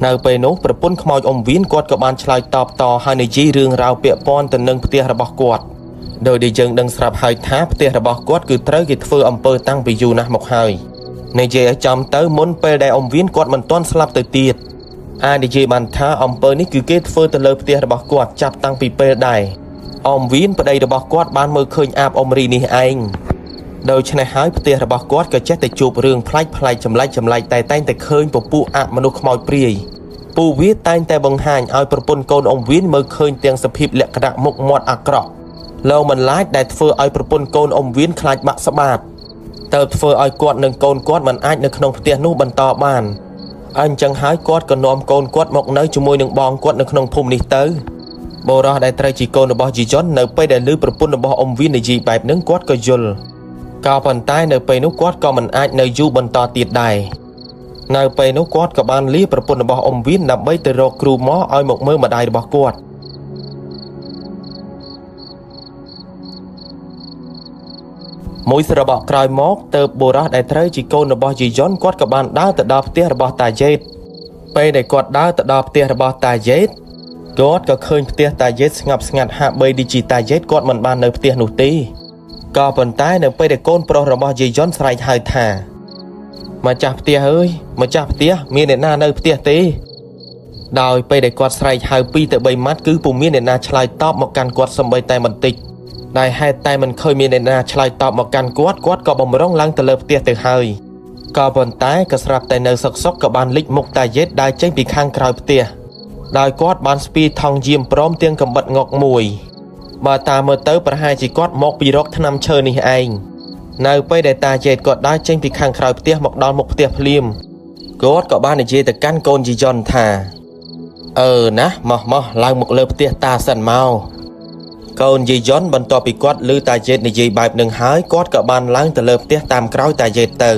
A: នៅពេលនោះប្រពន្ធខ្មោចអ៊ំវៀនគាត់ក៏បានឆ្លើយតបតហើយនិយាយរឿងរ៉ាវពាក់ព័ន្ធទៅនឹងផ្ទះរបស់គាត់ដោយដែលយើងដឹងស្រាប់ហើយថាផ្ទះរបស់គាត់គឺត្រូវគេធ្វើអំពើតាំងពីយូរណាស់មកហើយនិយាយឲ្យចំទៅមុនពេលដែលអ៊ំវៀនគាត់មិនទាន់ស្លាប់ទៅទៀតអាចនិយាយបានថាអំពើនេះគឺគេធ្វើទៅលើផ្ទះរបស់គាត់ចាប់តាំងពីពេលដែរអ៊ំវៀនប្តីរបស់គាត់បានមើលឃើញអាបអ៊ំរីនេះឯងដូច្នេះហើយផ្ទះរបស់គាត់ក៏ចេះតែជួបរឿងប្លែកចម្លែកតែតែងតែឃើញពពួកអមនុស្សខ្មោចព្រាយពួកវាតែងតែបង្ហាញឲ្យប្រពន្ធកូនអ៊ំវៀនមើលឃើញទាំងសភាពលក្ខណៈមុខមាត់អាក្រក់លោកមិនឡាចដែលធ្វើឲ្យប្រពន្ធកូនអ៊ំវៀនខ្លាចបាក់ស្បាតទៅធ្វើឲ្យគាត់និងកូនគាត់មិនអាចនៅក្នុងផ្ទះនោះបន្តបានអញ្ចឹងហើយគាត់ក៏នាំកូនគាត់មកនៅជាមួយនឹងបងគាត់នៅក្នុងភូមិនេះទៅបរោះដែលត្រូវជាកូនរបស់ជីយ៉ុននៅពេលដែលឮប្រពន្ធរបស់អ៊ំវៀននិយាយបែបហ្នឹងគាត់ក៏យល់ក៏ប៉ុន្តែនៅពេលនោះគាត់ក៏មិនអាចនៅយូរបន្តទៀតដែរនៅពេលនោះគាត់ក៏បានលាប្រពន្ធរបស់អ៊ំវៀនដើម្បីទៅរកគ្រូមកឲ្យមកមើលម្ដាយរបស់គាត់មួយស្របក្រោយមកទៅបុរសដែលត្រូវជាកូនរបស់ជីយ៉ុនគាត់ក៏បានដើរទៅដល់ផ្ទះរបស់តាយេតពេលដែលគាត់ដើរទៅដល់ផ្ទះរបស់តាយេតគាត់ក៏ឃើញផ្ទះតាយេតស្ងប់ស្ងាត់ហាក់បីដូចជាតាយេតគាត់មិនបាននៅផ្ទះនោះទេក៏ប៉ុន្តែនៅពេលដែលកូនប្រុសរបស់យាយយ៉ុនស្រែកហៅថាម្ចាស់ផ្ទះអើយម្ចាស់ផ្ទះមានអ្នកណានៅផ្ទះទេដោយពេលដែលគាត់ស្រែកហៅ2ទៅ3ម៉ាត់គឺពុំមានអ្នកណាឆ្លើយតបមកកាន់គាត់សូម្បីតែបន្តិចដែលហេតុតែមិនឃើញមានអ្នកណាឆ្លើយតបមកកាន់គាត់ក៏បំរុងឡើងទៅលើផ្ទះទៅហើយក៏ប៉ុន្តែក៏ស្រាប់តែនៅសុកក៏បានលិចមុខតាយេតដើរចេញពីខាងក្រោយផ្ទះដោយគាត់បានស្ពាយថង់យាមព្រមទាំងកំបិតងក់មួយបើតាមមើលទៅប្រហែលជាគាត់មកពីរកថ្នាំឈើនេះឯងនៅពេលដែលតាយេតគាត់ដើរចេញពីខាងក្រោយផ្ទះមកដល់មុខផ្ទះភ្លាមគាត់ក៏បាននិយាយទៅកាន់កូនជីយ៉ុនថាណាមកឡើងមកលើផ្ទះតាសិនមកកូនយាយយ៉ុនបន្ទាប់ពីគាត់ឮតាយេតនិយាយបែបនឹងហើយគាត់ក៏បានឡើងទៅលើផ្ទះតាមក្រោយតាយេតទៅ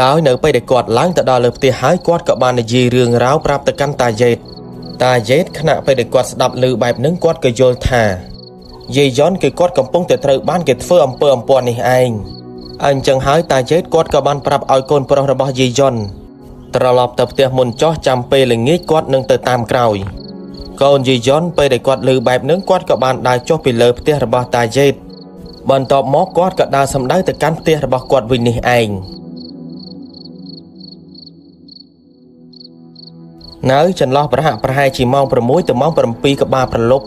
A: ដោយនៅពេលដែលគាត់ឡើងទៅដល់លើផ្ទះហើយគាត់ក៏បាននិយាយរឿងរ៉ាវប្រាប់ទៅកាន់តាយេតខណៈពេលដែលគាត់ស្ដាប់ឮបែបនឹងគាត់ក៏យល់ថាយាយយ៉ុនគឺគាត់កំពុងតែត្រូវបានគេធ្វើអំពើអំព័ន្ធនេះឯងអញ្ចឹងហើយតាយេតគាត់ក៏បានប្រាប់ឲ្យកូនប្រុសរបស់យាយយ៉ុនត្រឡប់ទៅផ្ទះមុនចោះចាំពេលល្ងាចគាត់នឹងទៅតាមក្រោយកូនយាយយ៉ុនពេលដែលគាត់ឮបែបហ្នឹងគាត់ក៏បានដើរចុះពីលើផ្ទះរបស់តាយេតបន្ទាប់មកគាត់ក៏ដើរសម្ដៅទៅកាន់ផ្ទះរបស់គាត់វិញនេះឯងនៅចន្លោះប្រហែលជាម៉ោង6ទៅម៉ោង7ក្បាលព្រលប់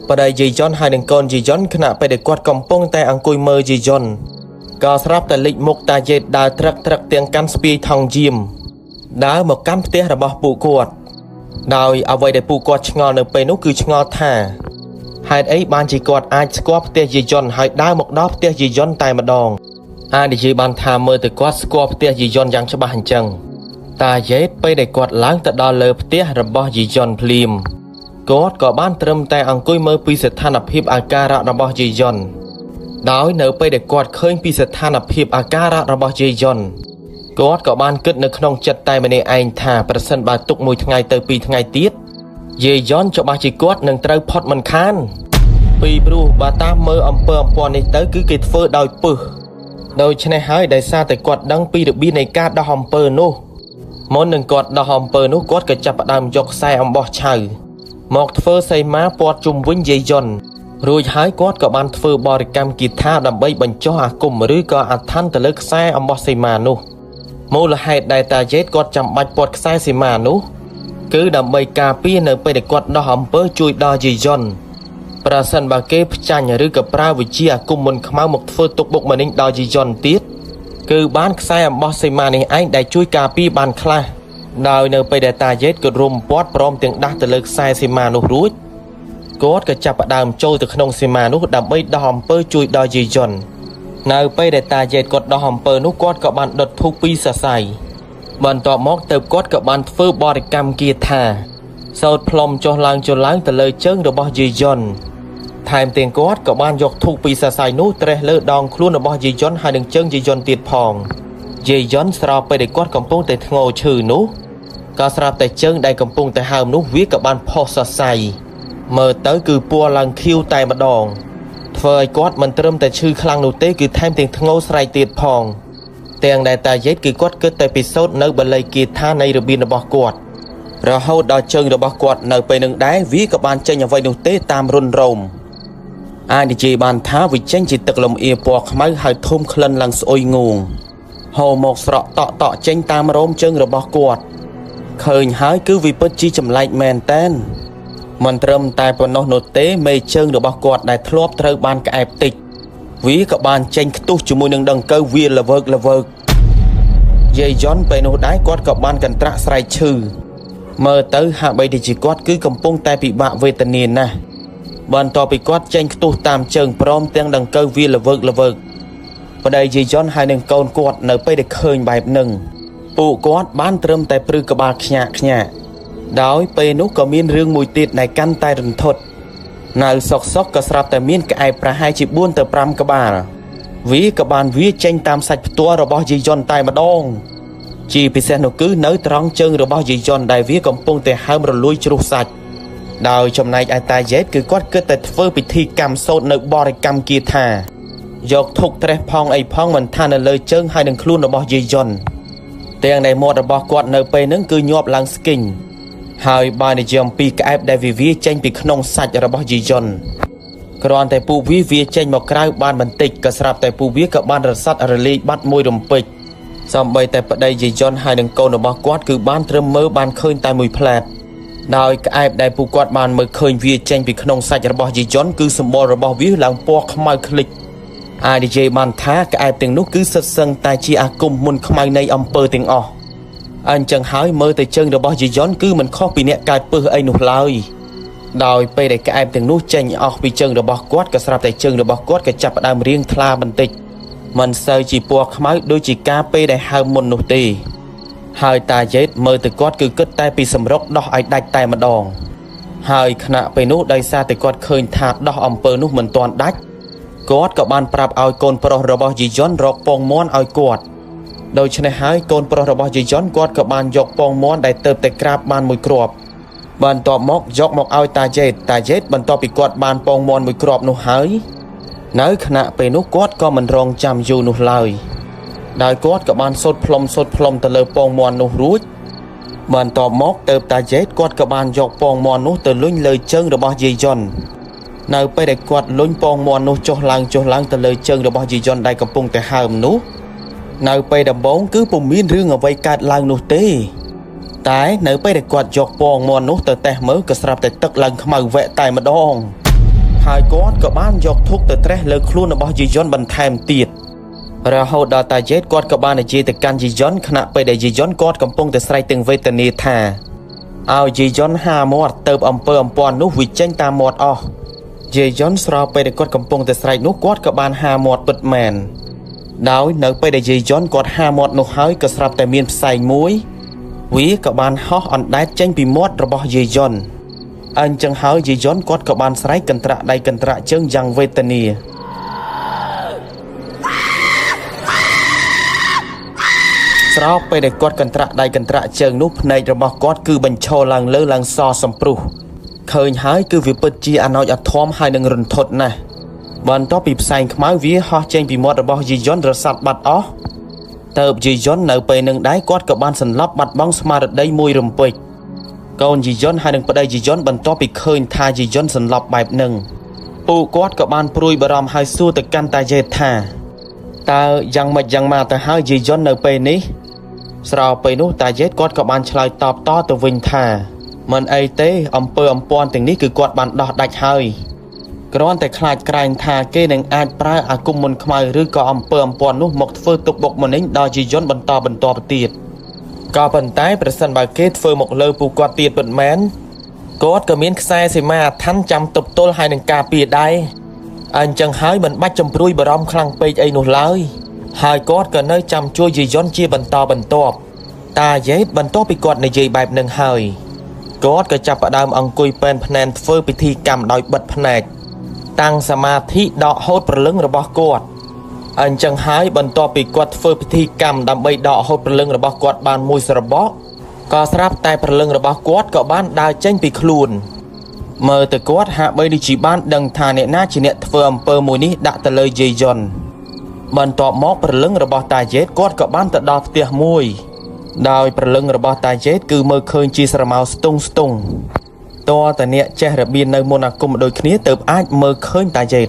A: ប្តីយាយយ៉ុនហើយនឹងកូនយាយយ៉ុនខណៈពេលដែលគាត់កំពុងតែអង្គុយមើលយាយយ៉ុនក៏ស្រាប់តែលិចមុខតាយេតដើរត្រឹកទាំងកាន់ស្ពាយថង់យាមដើរមកកាន់ផ្ទះរបស់ពួកគាត់ដោយអ្វីដែលពួកគាត់ឆ្ងល់នៅពេលនោះគឺឆ្ងល់ថាហេតុអីបានជាគាត់អាចស្គាល់ផ្ទះយាយយ៉ុនហើយដើរមកដល់ផ្ទះយាយយ៉ុនតែម្ដងអាចនិយាយបានថាមើលទៅគាត់ស្គាល់ផ្ទះយាយយ៉ុនយ៉ាងច្បាស់អញ្ចឹងតាយេតពេលដែលគាត់ឡើងទៅដល់លើផ្ទះរបស់យាយយ៉ុនភ្លាមគាត់ក៏បានត្រឹមតែអង្គុយមើលពីស្ថានភាពអាការៈរបស់យាយយ៉ុនដោយនៅពេលដែលគាត់ឃើញពីស្ថានភាពអាការៈរបស់យាយយ៉ុនគាត់ក៏បានគិតនៅក្នុងចិត្តតែម្នាក់ឯងថាប្រសិនបើទុក1ថ្ងៃទៅ2ថ្ងៃទៀតយាយយ៉ុនច្បាស់ជាគាត់នឹងត្រូវផុតមិនខានពីព្រោះបើតាមមើលអំពើអំព័ន្ធនេះទៅគឺគេធ្វើដោយពឹសដូច្នេះហើយដោយសារតែគាត់ដឹងពីរបៀបនៃការដោះអំពើនោះមុននឹងគាត់ដោះអំពើនោះគាត់ក៏ចាប់ផ្ដើមយកខ្សែអំបោះឆៅមកធ្វើសីមាព័ទ្ធជុំវិញយាយយ៉ុនរួចហើយគាត់ក៏បានធ្វើបរិកម្មគិថាដើម្បីបញ្ចុះអាគមឬក៏អធិដ្ឋានទៅលើខ្សែអំបោះសីមានោះមូលហេតុដែលតាយេតគាត់ចាំបាច់ព័ទ្ធខ្សែសីមានោះគឺដើម្បីការពារនៅពេលដែលគាត់ដោះអំពើជួយដល់យាយយ៉ុនប្រសិនបើគេផ្ចាញ់ឬក៏ប្រើវិជាអាគមមុនខ្មៅមកធ្វើទុកបុកម្នេញដល់យាយយ៉ុនទៀតគឺបានខ្សែអំបោះសីមានេះឯងដែលជួយការពារបានខ្លះ ដោយនៅពេលដែលតាយេតក៏រុំពាត់ព្រមទាំងដាស់ទៅលើខ្សែសីមានោះរួចគាត់ក៏ចាប់ផ្ដើមចូលទៅក្នុងសីមានោះដើម្បីដោះអំពើជួយដល់យាយយន់នៅពេលដែលតាយេតគាត់ដោះអំពើនោះគាត់ក៏បានដុតធូបពីសរសៃបន្ទាប់មកទៅគាត់ក៏បានធ្វើបរិកម្មគាថាសោតផ្លុំចុះឡើងទៅលើជើងរបស់យាយយន់ថែមទាំងគាត់ក៏បានយកធូបពីសរសៃនោះត្រេះលើដងខ្លួនរបស់យាយយន់ហើយនឹងជើងយាយយន់ទៀតផងយាយយន់ស្របពេលដែលគាត់កំពុងតែធ្ងោឈឺនោះក៏ស្រាប់តែជើងដែលកំពុងតែហើមនោះវាក៏បានផុសសរសៃមើលទៅគឺពណ៌ឡើងខៀវតែម្ដងធ្វើឲ្យគាត់មិនត្រឹមតែឈឺខ្លាំងនោះទេគឺថែមទាំងធ្ងោស្រែកទៀតផងទាំងដែលតាយេតគឺគាត់គិតតែពិសោធន៍នៅបល័យគាថានៃរបៀនរបស់គាត់រហូតដល់ជើងរបស់គាត់នៅពេលនឹងដែរវាក៏បានចេញអ្វីនោះទេតាមរុនរោមអាចនិយាយបានថាវាចេញជាទឹកលំអៀពណ៌ខ្មៅហើយធំក្លិនឡើងស្អុយងងហូរមកស្រក់តក់ចេញតាមរោមជើងរបស់គាត់ឃើញហើយគឺវាពិតជាចម្លែកមែនតែនមិនត្រឹមតែប៉ុណ្ណោះនោះទេមេជើងរបស់គាត់ដែលធ្លាប់ត្រូវបានក្អែបតិចវាក៏បានចេញខ្ទុះជាមួយនឹងដង្កូវវាល្វើកយាយយន់ពេលនោះដែរគាត់ក៏បានកន្ត្រាក់ស្រែកឈឺមើលទៅហាក់បីដូចជាគាត់គឺកំពុងតែពិបាកវេទនាណាស់បន្ទាប់ពីគាត់ចេញខ្ទុះតាមជើងព្រមទាំងដង្កូវវាល្វើកប្តីយាយយន់ហើយនឹងកូនគាត់នៅពេលដែលឃើញបែបហ្នឹងពួកគាត់បានត្រឹមតែព្រឺក្បាលខ្ញាក់ដោយពេលនោះក៏មានរឿងមួយទៀតដែលកាន់តែរន្ធត់នៅសុកក៏ស្រាប់តែមានក្អែបប្រហែលជា4ទៅ5ក្បាលវាក៏បានវាចេញតាមសាច់ផ្ទាល់របស់យាយយន់តែម្ដងជាពិសេសនោះគឺនៅត្រង់ជើងរបស់យាយយន់ដែលវាកំពុងតែហើមរលួយជ្រុះសាច់ដោយចំណែកឯតាយេតគឺគាត់គិតតែធ្វើពិធីកម្មសូត្រនៅបរិកម្មគាថាយកធុកត្រេះផងអីផងមិនថានៅលើជើងហើយនឹងខ្លួនរបស់យាយយន់ទាំងដែលមាត់របស់គាត់នៅពេលហ្នឹងគឺញាប់ឡើងស្គិញហើយបើនិយាយអំពីក្អែបដែលវាចេញពីក្នុងសាច់របស់យាយយន់គ្រាន់តែពួកវាចេញមកក្រៅបានបន្តិចក៏ស្រាប់តែពួកវាក៏បានរសាត់រលាយបាត់មួយរំពេចសូម្បីតែប្តីយាយយន់ហើយនឹងកូនរបស់គាត់គឺបានត្រឹមមើលបានឃើញតែមួយផ្លែតដោយក្អែបដែលពួកគាត់បានមើលឃើញវាចេញពីក្នុងសាច់របស់យាយយន់គឺសម្បុររបស់វាឡើងពណ៌ខ្មៅខ្លេចអាចនិយាយបានថាក្អែបទាំងនោះគឺសិតសឹងតែជាអាគមមុនខ្មៅនៃអំពើទាំងអស់អញ្ចឹងហើយមើលទៅជើងរបស់យាយយន់គឺមិនខុសពីអ្នកកើតពឹសអីនោះឡើយដោយពេលដែលក្អែបទាំងនោះចេញអស់ពីជើងរបស់គាត់ក៏ស្រាប់តែជើងរបស់គាត់ក៏ចាប់ផ្ដើមរាងថ្លាបន្តិចមិនសូវជាពណ៌ខ្មៅដូចជាការពេលដែលហើមមុននោះទេហើយតាយេតមើលទៅគាត់គឺគិតតែពីសម្រុកដោះឲ្យដាច់តែម្ដងហើយខណៈពេលនោះដោយសារតែគាត់ឃើញថាដោះអំពើនោះមិនទាន់ដាច់គាត់ក៏បានប្រាប់ឲ្យកូនប្រុសរបស់យាយយន់រកពងមាន់ឲ្យគាត់ដូច្នេះហើយកូនប្រុសរបស់យាយយន់គាត់ក៏បានយកពងមាន់ដែលទៅតែក្រាបបានមួយគ្រាប់បន្ទាប់មកយកមកឲ្យតាយេតបន្ទាប់ពីគាត់បានពងមាន់មួយគ្រាប់នោះហើយនៅខណៈពេលនោះគាត់ក៏មិនរងចាំយូរនោះឡើយដោយគាត់ក៏បានសូត្រផ្លុំទៅលើពងមាន់នោះរួចបន្ទាប់មកទៅតាយេតគាត់ក៏បានយកពងមាន់នោះទៅលុញលើជើងរបស់យាយយន់នៅពេលដែលគាត់លុញពងមាន់នោះចុះឡើងទៅលើជើងរបស់យាយយន់ដែលកំពុងតែហើមនោះនៅពេលដំបូងគឺពុំមានរឿងអ្វីកើតឡើងនោះទេតែនៅពេលដែលគាត់យកពងមាន់នោះទៅតេស្តមើលក៏ស្រាប់តែទឹកឡើងខ្មៅវែកតែម្ដងហើយគាត់ក៏បានយកធុកទៅត្រេះលើខ្លួនរបស់យាយយន់បន្ថែមទៀតរហូតដល់តាយេតគាត់ក៏បាននិយាយទៅកាន់យាយយន់ខណៈពេលដែលយាយយន់គាត់កំពុងតែស្រែកទាំងវេទនាថាឲ្យយាយយន់ហាមាត់ទៅអំពើអំពាន់នោះវាចេញតាមមាត់អស់យាយយន់ស្របពេលដែលគាត់កំពុងតែស្រែកនោះគាត់ក៏បានហាមាត់ពិតមែនដោយនៅពេលដែលយាយយន់គាត់ហាមាត់នោះហើយក៏ស្រាប់តែមានផ្សែងមួយវាក៏បានហោះអណ្ដែតចេញពីមាត់របស់យាយយន់អញ្ចឹងហើយយាយយន់គាត់ក៏បានស្រែកកន្ត្រាក់ដៃកន្ត្រាក់ជើងយ៉ាងវេទនាស្របពេលដែលគាត់កន្ត្រាក់ដៃកន្ត្រាក់ជើងនោះភ្នែករបស់គាត់គឺបញ្ឈរឡើងលើឡើងសសំព្រុះឃើញហើយគឺវាពិតជាអណោចអធមហើយនឹងរន្ធត់ណាស់បន្ទាប់ពីផ្សែងខ្មៅវាហោះចេញពីមាត់របស់យាយយន់រសាត់បាត់អស់ទៅយាយយន់នៅពេលនឹងដែរគាត់ក៏បានសន្លប់បាត់បង់ស្មារតីមួយរំពេចកូនយាយយន់ហើយនឹងប្តីយាយយន់បន្ទាប់ពីឃើញថាយាយយន់សន្លប់បែបហ្នឹងពួកគាត់ក៏បានព្រួយបារម្ភហើយសួរទៅកាន់តាយេតថាតើយ៉ាងម៉េចយ៉ាងម៉ាទៅហើយយាយយន់នៅពេលនេះស្របពេលនោះតាយេតគាត់ក៏បានឆ្លើយតបតទៅវិញថាមិនអីទេអំពើអំពាន់ទាំងនេះគឺគាត់បានដោះដាច់ហើយគ្រាន់តែខ្លាចក្រែងថាគេនឹងអាចប្រើអាគមមុនខ្មៅឬក៏អំពើអំពាន់នោះមកធ្វើទុកបុកម្នេញដល់យាយយន់បន្តទៀត ក៏ប៉ុន្តែប្រសិនបើគេធ្វើមកលើពួកគាត់ទៀតពិតមែនគាត់ក៏មានខ្សែសីមាអាថ័ន្តចាំទប់ទល់ហើយនឹងការពារដែរអញ្ចឹងហើយមិនបាច់ចម្រួយបារម្ភខ្លាំងពេកអីនោះឡើយហើយគាត់ក៏នៅចាំជួយយាយ័នជាបន្តបន្ទាប់តាយេតបន្ទាប់ពីគាត់និយាយបែបនឹងហើយគាត់ក៏ចាប់ផ្ដើមអង្គុយពេនភ្នែនធ្វើពិធីកម្មដោយបិទភ្នែកតាំងសមាធិដកហូតព្រលឹងរបស់គាត់អញ្ចឹងហើយបន្ទាប់ពីគាត់ធ្វើពិធីកម្មដើម្បីដកហូតព្រលឹងរបស់គាត់បានមួយស្របកក៏ស្រាប់តែព្រលឹងរបស់គាត់ក៏បានដើរចេញពីខ្លួនមើលទៅគាត់ហាក់បីដូចជាបានដឹងថាអ្នកណាជាអ្នកធ្វើអំពើមួយនេះដាក់ទៅលើយាយ័នបន្ទាប់មកព្រលឹងរបស់តាយេតគាត់ក៏បានទៅដល់ផ្ទះមួយដោយព្រលឹងរបស់តាយេតគឺមើលឃើញជាស្រមោលស្ទង់តតែអ្នកចេះរបៀននៅមុនអាគមដូចគ្នាទើបអាចមើលឃើញតាយេត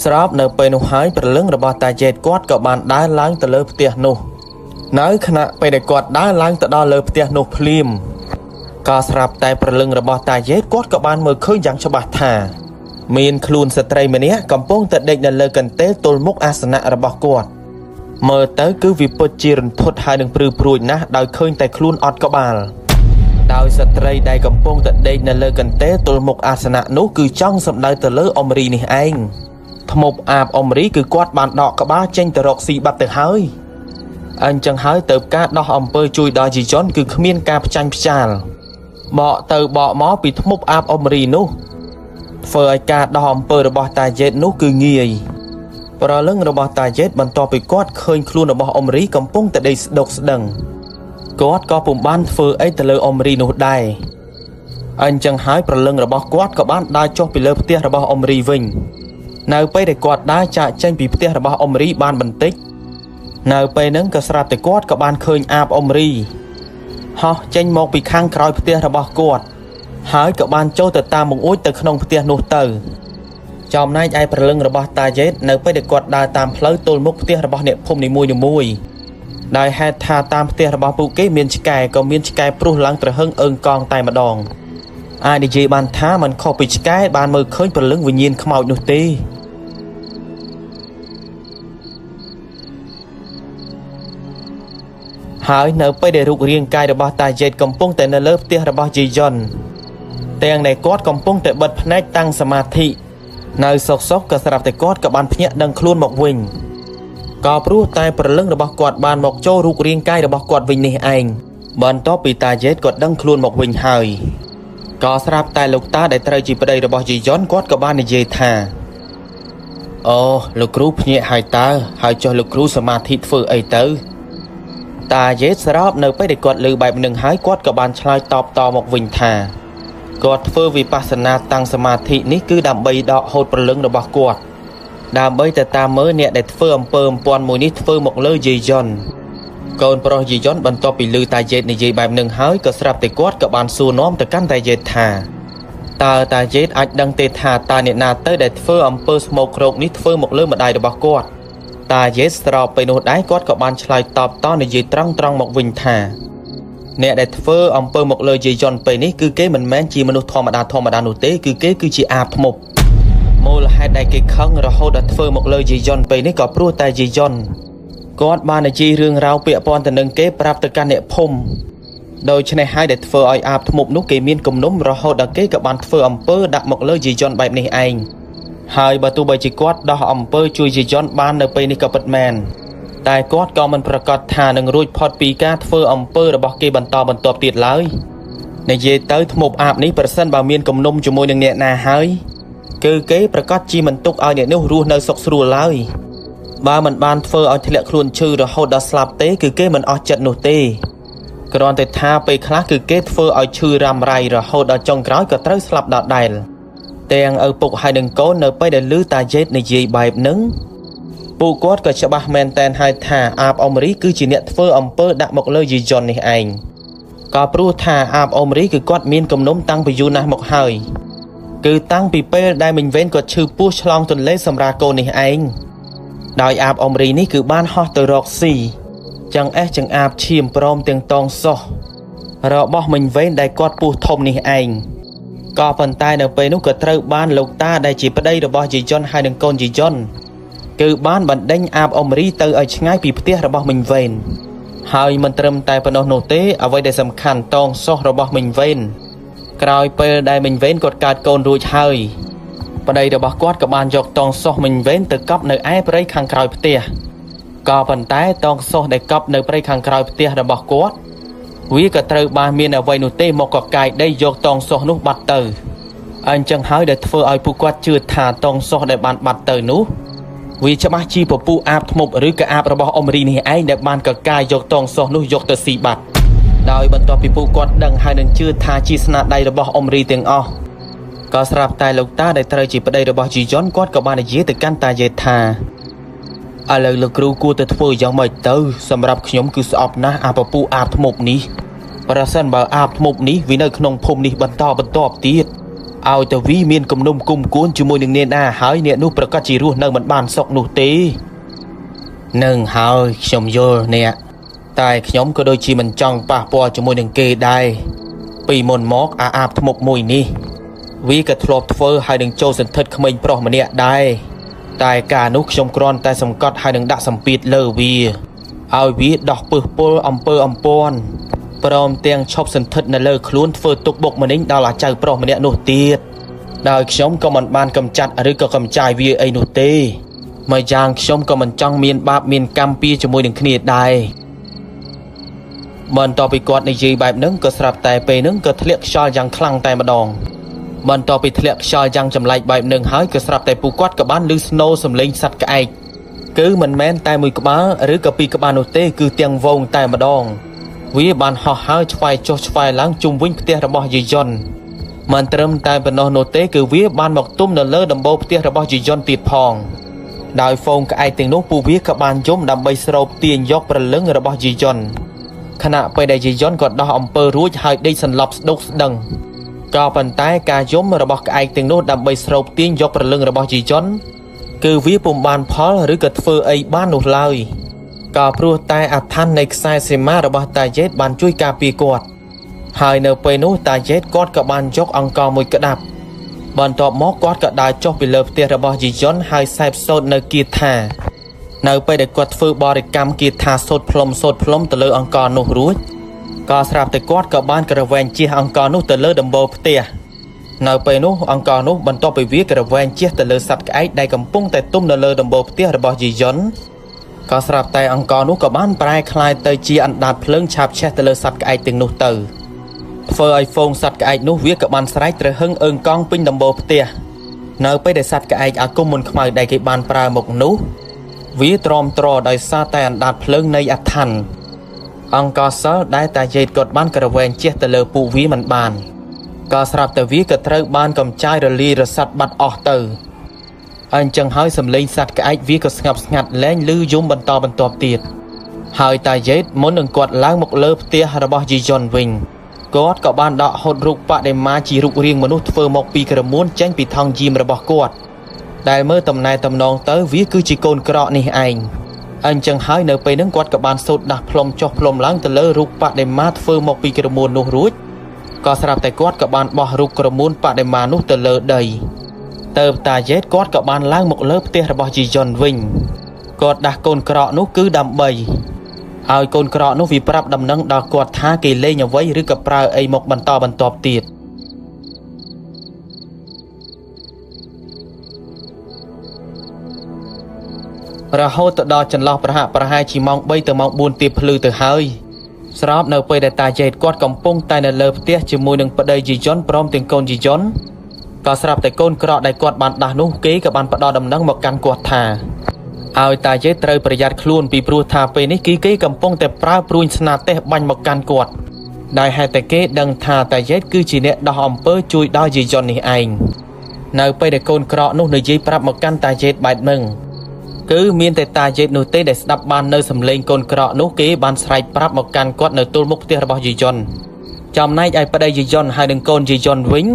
A: ស្របនៅពេលនោះហើយព្រលឹងរបស់តាយេតគាត់ក៏បានដើរឡើងទៅលើផ្ទះនោះនៅខណៈពេលដែលគាត់ដើរឡើងទៅដល់លើផ្ទះនោះភ្លាមក៏ស្រាប់តែព្រលឹងរបស់តាយេតគាត់ក៏បានមើលឃើញយ៉ាងច្បាស់ថាមានខ្លួនស្ត្រីម្នាក់កំពុងតែដេកនៅលើកន្ទេលទល់មុខអាសនៈរបស់គាត់មើលទៅគឺវាពិតជារន្ធត់ហើយនឹងព្រឺព្រួចណាស់ដោយឃើញតែខ្លួនអត់ក្បាលដោយស្ត្រីដែលកំពុងតែដេកនៅលើកន្ទេលទល់មុខអាសនៈនោះគឺចង់សម្ដៅទៅលើអ៊ុំរីនេះឯងធ្មប់អាបអ៊ុំរីគឺគាត់បានដកក្បាលចេញទៅរកស៊ីបាត់ទៅហើយអញ្ចឹងហើយទៅការដោះអំពើជួយដល់យាយ័នគឺគ្មានការផ្ចាញ់ផ្ចាលបកទៅបកមកពីធ្មប់អាបអ៊ុំរីនោះធ្វើឲ្យការដោះអំពើរបស់តាយេតនោះគឺងាយព្រលឹងរបស់តាយេតបន្ទាប់ពីគាត់ឃើញខ្លួនរបស់អ៊ុំរីកំពុងតែដេកស្ដុកស្ដឹងគាត់ក៏ពុំបានធ្វើអីទៅលើអ៊ុំរីនោះដែរអញ្ចឹងហើយព្រលឹងរបស់គាត់ក៏បានដើរចុះពីលើផ្ទះរបស់អ៊ុំរីវិញនៅពេលដែលគាត់ដើរចាកចេញពីផ្ទះរបស់អ៊ុំរីបានបន្តិចនៅពេលហ្នឹងក៏ស្រាប់តែគាត់ក៏បានឃើញអាបអ៊ុំរីហោះចេញមកពីខាងក្រោយផ្ទះរបស់គាត់ហើយក៏បានចូលទៅតាមបង្អួចទៅក្នុងផ្ទះនោះទៅចំណែកឯព្រលឹងរបស់តាយេតនៅពេលដែលគាត់ដើរតាមផ្លូវទល់មុខផ្ទះរបស់អ្នកភូមិនីមួយៗដោយហេតុថាតាមផ្ទះរបស់ពួកគេមានឆ្កែក៏មានឆ្កែព្រុសឡើងត្រហឹងអើងកងតែម្ដងអាចនិយាយបានថាมันខុសពីឆ្កែបានមើលឃើញព្រលឹងវិញ្ញាណខ្មោចនោះទេហើយនៅពេលដែលរូបរាងកាយរបស់តាយេតកំពុងតែនៅលើផ្ទះរបស់យាយ័នទាំងដែលគាត់កំពុងតែបិទភ្នែកតាំងសមាធិនៅសុកក៏ស្រាប់តែគាត់ក៏បានភ្ញាក់ដឹងខ្លួនមកវិញក៏ព្រោះតែព្រលឹងរបស់គាត់បានមកចូលរូបរាងកាយរបស់គាត់វិញនេះឯងបន្ទាប់ពីតាយេតគាត់ដឹងខ្លួនមកវិញហើយក៏ស្រាប់តែលោកតាដែលត្រូវជាប្តីរបស់យាយ័នគាត់ក៏បាននិយាយថាអូលោកគ្រូភ្ញាក់ហើយតើហើយចុះលោកគ្រូសមាធិធ្វើអីទៅតាយេតស្របនៅពេលដែលគាត់ឮបែបនឹងហើយគាត់ក៏បានឆ្លើយតបតមកវិញថាគាត់ធ្វើវិបស្សនាតាំងសមាធិនេះគឺដើម្បីដកហូតព្រលឹងរបស់គាត់ដើម្បីទៅតាមមើលអ្នកដែលធ្វើអំពើអំពាន់មួយនេះធ្វើមកលើយាយ័នកូនប្រុសយាយ័នបន្ទាប់ពីឮតាយេតនិយាយបែបនឹងហើយក៏ស្រាប់តែគាត់ក៏បានសួរនាំទៅកាន់តាយេតថាតើតាយេតអាចដឹងទេថាតើអ្នកណាទៅដែលធ្វើអំពើស្មោកគ្រោកនេះធ្វើមកលើម្ដាយរបស់គាត់តាយេតស្របពេលនោះដែរគាត់ក៏បានឆ្លើយតបតនិយាយត្រង់មកវិញថាអ្នកដែលធ្វើអំពើមកលើយាយ័នពេលនេះគឺគេមិនមែនជាមនុស្សធម្មតានោះទេគឺគេគឺជាអាបធ្មប់មូលហេតុដែលគេខឹងរហូតដល់ធ្វើមកលើយាយ័នពេលនេះក៏ព្រោះតែយាយ័នគាត់បាននិយាយរឿងរ៉ាវពាក់ព័ន្ធទៅនឹងគេប្រាប់ទៅកាន់អ្នកភូមិដូច្នេះហើយដែលធ្វើឲ្យអាបធ្មប់នោះគេមានគំនុំរហូតដល់គេក៏បានធ្វើអំពើដាក់មកលើយាយ័នបែបនេះឯងហើយបើទោះបីជាគាត់ដោះអំពើជួយយាយ័នបាននៅពេលនេះក៏ពិតមែនតែគាត់ក៏មិនប្រកាសថានឹងរួចផុតពីការធ្វើអំពើរបស់គេបន្តបន្ទាប់ទៀតឡើយនិយាយទៅធ្មប់អាបនេះប្រសិនបើមានគំនុំជាមួយនឹងអ្នកណាហើយគឺគេប្រកាសជាមិនទុកឲ្យអ្នកនោះរស់នៅសុខស្រួលឡើយបើមិនបានធ្វើឲ្យធ្លាក់ខ្លួនឈឺរហូតដល់ស្លាប់ទេគឺគេមិនអស់ចិត្តនោះទេគ្រាន់តែថាពេលខ្លះគឺគេធ្វើឲ្យឈឺរ៉ាំរ៉ៃរហូតដល់ចុងក្រោយក៏ត្រូវស្លាប់ដដែលទាំងឪពុកហើយនឹងកូននៅពេលដែលឮតាយេតនិយាយបែបហ្នឹងពួកគាត់ក៏ច្បាស់មែនតែនហើយថាអាបអ៊ុំរីគឺជាអ្នកធ្វើអំពើដាក់មកលើយាយ័ននេះឯងក៏ព្រោះថាអាបអ៊ុំរីគឺគាត់មានគំនុំតាំងពីយូរណាស់មកហើយគឺតាំងពីពេលដែលមិញវេនគាត់ឈឺពោះឆ្លងទន្លេសម្រាប់កូននេះឯងដោយអាបអ៊ុំរីនេះគឺបានហោះទៅរកស៊ីចង្អេះចង្អាបឈាមព្រមទាំងតងសោះរបស់មិញវេនដែលគាត់ពោះធំនេះឯងក៏ប៉ុន្តែនៅពេលនោះក៏ត្រូវបានលោកតាដែលជាប្តីរបស់យាយ័នហើយនឹងកូនយាយ័នគឺបានបណ្ដេញអាបអ៊ុំរីទៅឲ្យឆ្ងាយពីផ្ទះរបស់មិញវេន ហើយមិនត្រឹមតែប៉ុណ្ណោះនោះទេអ្វីដែលសំខាន់តងសោះរបស់មិញវេនក្រោយពេលដែលមិញវេនគាត់កើតកូនរួចហើយប្តីរបស់គាត់ក៏បានយកតងសោះមិញវេនទៅកប់នៅឯព្រៃខាងក្រោយផ្ទះក៏ប៉ុន្តែតងសោះដែលកប់នៅព្រៃខាងក្រោយផ្ទះរបស់គាត់វាក៏ត្រូវបានមានអ្វីនោះទេមកកកាយដីយកតងសោះនោះបាត់ទៅអញ្ចឹងហើយដែលធ្វើឲ្យពួកគាត់ជឿថាតងសោះដែលបានបាត់ទៅនោះវាច្បាស់ជាពពុះអាបធ្មប់ឬក៏អាបរបស់អ៊ំរីនេះឯងដែលបានកកាយយកតងសោះនោះយកទៅស៊ីបាត់ដោយបន្ទាប់ពីពួកគាត់ដឹងហើយនឹងជឿថាជាស្នាដៃរបស់អ៊ំរីទាំងអស់ក៏ស្រាប់តែលោកតាដែលត្រូវជាប្តីរបស់ជីយ៉ុនគាត់ក៏បាននិយាយទៅកាន់តាយេថាឥឡូវលោកគ្រូគួរទៅធ្វើយ៉ាងម៉េចទៅសម្រាប់ខ្ញុំគឺស្អប់ណាស់អាពពុះអាបធ្មប់នេះប្រសិនបើអាបធ្មប់នេះវានៅក្នុងភូមិនេះបន្តទៀតឲ្យតែវាមានគំនុំគុំគួនជាមួយនឹងអ្នកណាហើយអ្នកនោះប្រកាសជារស់នៅមិនបានសុខនោះទេនឹងហើយខ្ញុំយល់អ្នកតែខ្ញុំក៏ដូចជាមិនចង់ប៉ះពាល់ជាមួយនឹងគេដែរពីមុនមកអាបធ្មប់មួយនេះវាក៏ធ្លាប់ធ្វើហើយនឹងចូលសន្ធិដ្ឋក្មេងប្រុសម្នាក់ដែរតែការនោះខ្ញុំគ្រាន់តែសង្កត់ហើយនឹងដាក់សម្ពាធលើវាឲ្យវាដោះពឹសពុលអំពើអំពាន់ព្រមទាំងឈប់សន្ធិដ្ឋនៅលើខ្លួនធ្វើទុកបុកម្នេញដល់អាចៅប្រុសម្នាក់នោះទៀតដោយខ្ញុំក៏មិនបានកម្ចាត់ឬក៏កំចាយវាអីនោះទេមួយយ៉ាងខ្ញុំក៏មិនចង់មានបាបមានកម្មពៀជាមួយនឹងគ្នាដែរបន្ទាប់ពីគាត់និយាយបែបហ្នឹងក៏ស្រាប់តែពេលហ្នឹងក៏ធ្លាក់ខ្យល់យ៉ាងខ្លាំងតែម្ដងបន្ទាប់ពីធ្លាក់ខ្យល់យ៉ាងចម្លែកបែបហ្នឹងហើយក៏ស្រាប់តែពួកគាត់ក៏បានឮស្នូរសំឡេងសត្វក្អែកគឺមិនមែនតែមួយក្បាលឬក៏ពីរក្បាលនោះទេគឺទាំងវងតែម្ដងវាបានហោះហើរឆ្វែងចុះឆ្វែងឡើងជុំវិញផ្ទះរបស់យាយយ៉ុនមិនត្រឹមតែប៉ុណ្ណោះនោះទេគឺវាបានមកទុំនៅលើដំបូលផ្ទះរបស់យាយយ៉ុនទៀតផងដោយហ្វូងក្អែកទាំងនោះពួកវាក៏បានយំដើម្បីស្រូបទាញយកព្រលឹងរបស់យាយយ៉ុនខណៈពេលដែលយាយយ៉ុនក៏ដោះអំពើរួចហើយដេកសន្លប់ស្ដុកស្ដឹងក៏ប៉ុន្តែការយំរបស់ក្អែកទាំងនោះដើម្បីស្រូបទាញយកព្រលឹងរបស់យាយយ៉ុនគឺវាពុំបានផលឬក៏ធ្វើអីបាននោះឡើយក៏ព្រោះតែអាថ័ន្តនៃខ្សែសីមារបស់តាយេតបានជួយការពារគាត់ហើយនៅពេលនោះតាយេតគាត់ក៏បានយកអង្ករមួយក្តាប់បន្ទាប់មកគាត់ក៏ដើរចុះពីលើផ្ទះរបស់យាយយ៉ុនហើយសែបសូត្រនៅគាថានៅពេលដែលគាត់ធ្វើបរិកម្មគាថាសូត្រផ្លុំទៅលើអង្ករនោះរួចក៏ស្រាប់តែគាត់ក៏បានក្រវែងជះអង្ករនោះទៅលើដំបូលផ្ទះនៅពេលនោះអង្ករនោះបន្ទាប់ពីវាក្រវែងជះទៅលើសត្វក្អែកដែលកំពុងតែទុំនៅលើដំបូលផ្ទះរបស់យាយយ៉ុនក៏ស្រាប់តែអង្ករនោះក៏បានប្រែក្លាយទៅជាអណ្ដាតភ្លើងឆាបឆេះទៅលើសត្វក្អែកទាំងនោះទៅធ្វើឲ្យហ្វូងសត្វក្អែកនោះវាក៏បានស្រែកទ្រហឹងអើងកង់ពេញដំបូលផ្ទះនៅពេលដែលសត្វក្អែកអាគមមុនខ្មៅដែលគេបានប្រើមកនោះវាទ្រាំទ្រដោយសារតែអណ្ដាតភ្លើងនៃអាថ័ន្តអង្គសិលដែលតាយេតគាត់បានក្រវែងជះទៅលើពួកវាមិនបានក៏ស្រាប់តែវាក៏ត្រូវបានកំចាយរលាយរសាត់បាត់អស់ទៅអញ្ចឹងហើយសំឡេងសត្វក្អែកវាក៏ស្ងប់ស្ងាត់លែងឮយំបន្តបន្ទាប់ទៀតហើយតាយេតមុននឹងគាត់ឡើងមកលើផ្ទះរបស់យាយយ៉ុនវិញគាត់ក៏បានដកហូតរូបបដិមាជារូបរាងមនុស្សធ្វើមកពីក្រមួនចេញពីថង់យាមរបស់គាត់ដែលមើលតំណែតំណងទៅវាគឺជាកូនក្រក់នេះឯងអញ្ចឹងហើយនៅពេលហ្នឹងគាត់ក៏បានសូត្រដាស់ផ្លុំចុះផ្លុំឡើងទៅលើរូបបដិមាធ្វើមកពីក្រមួននោះរួចក៏ស្រាប់តែគាត់ក៏បានបោះរូបក្រមួនបដិមានោះទៅលើដីទៅតាយេតគាត់ក៏បានឡើងមកលើផ្ទះរបស់យាយយ៉ុនវិញគាត់ដាស់កូនក្រក់នោះគឺដើម្បីឲ្យកូនក្រក់នោះវាប្រាប់ដំណឹងដល់គាត់ថាគេលេងអ្វីឬក៏ប្រើអីមកបន្តបន្ទាប់ទៀតរហូតទៅដល់ចន្លោះប្រហែលជាម៉ោង3ទៅម៉ោង4ទៀបភ្លឺទៅហើយស្របនៅពេលដែលតាយេតគាត់កំពុងតែនៅលើផ្ទះជាមួយនឹងប្តីយាយយ៉ុនព្រមទាំងកូនយាយយ៉ុនក៏ស្រាប់តែកូនក្រក់ដែលគាត់បានដាស់នោះគេក៏បានផ្ដល់ដំណឹងមកកាន់គាត់ថាឲ្យតាយេតត្រូវប្រយ័ត្នខ្លួនពីព្រោះថាពេលនេះគេកំពុងតែប្រើព្រួញស្នាទេសបាញ់មកកាន់គាត់ដែលហេតុតែគេដឹងថាតាយេតគឺជាអ្នកដោះអំពើជួយដល់យាយយ៉ុននេះឯងនៅពេលដែលកូនក្រក់នោះនិយាយប្រាប់មកកាន់តាយេតបែបហ្នឹងគឺមានតែតាយេតនោះទេដែលស្ដាប់បាននៅសំឡេងកូនក្រក់នោះគេបានស្រែកប្រាប់មកកាន់គាត់នៅទល់មុខផ្ទះរបស់យាយយ៉ុនចំណែកឯប្តីយាយយ៉ុនហើយនឹងកូនយាយយ៉ុនវិញ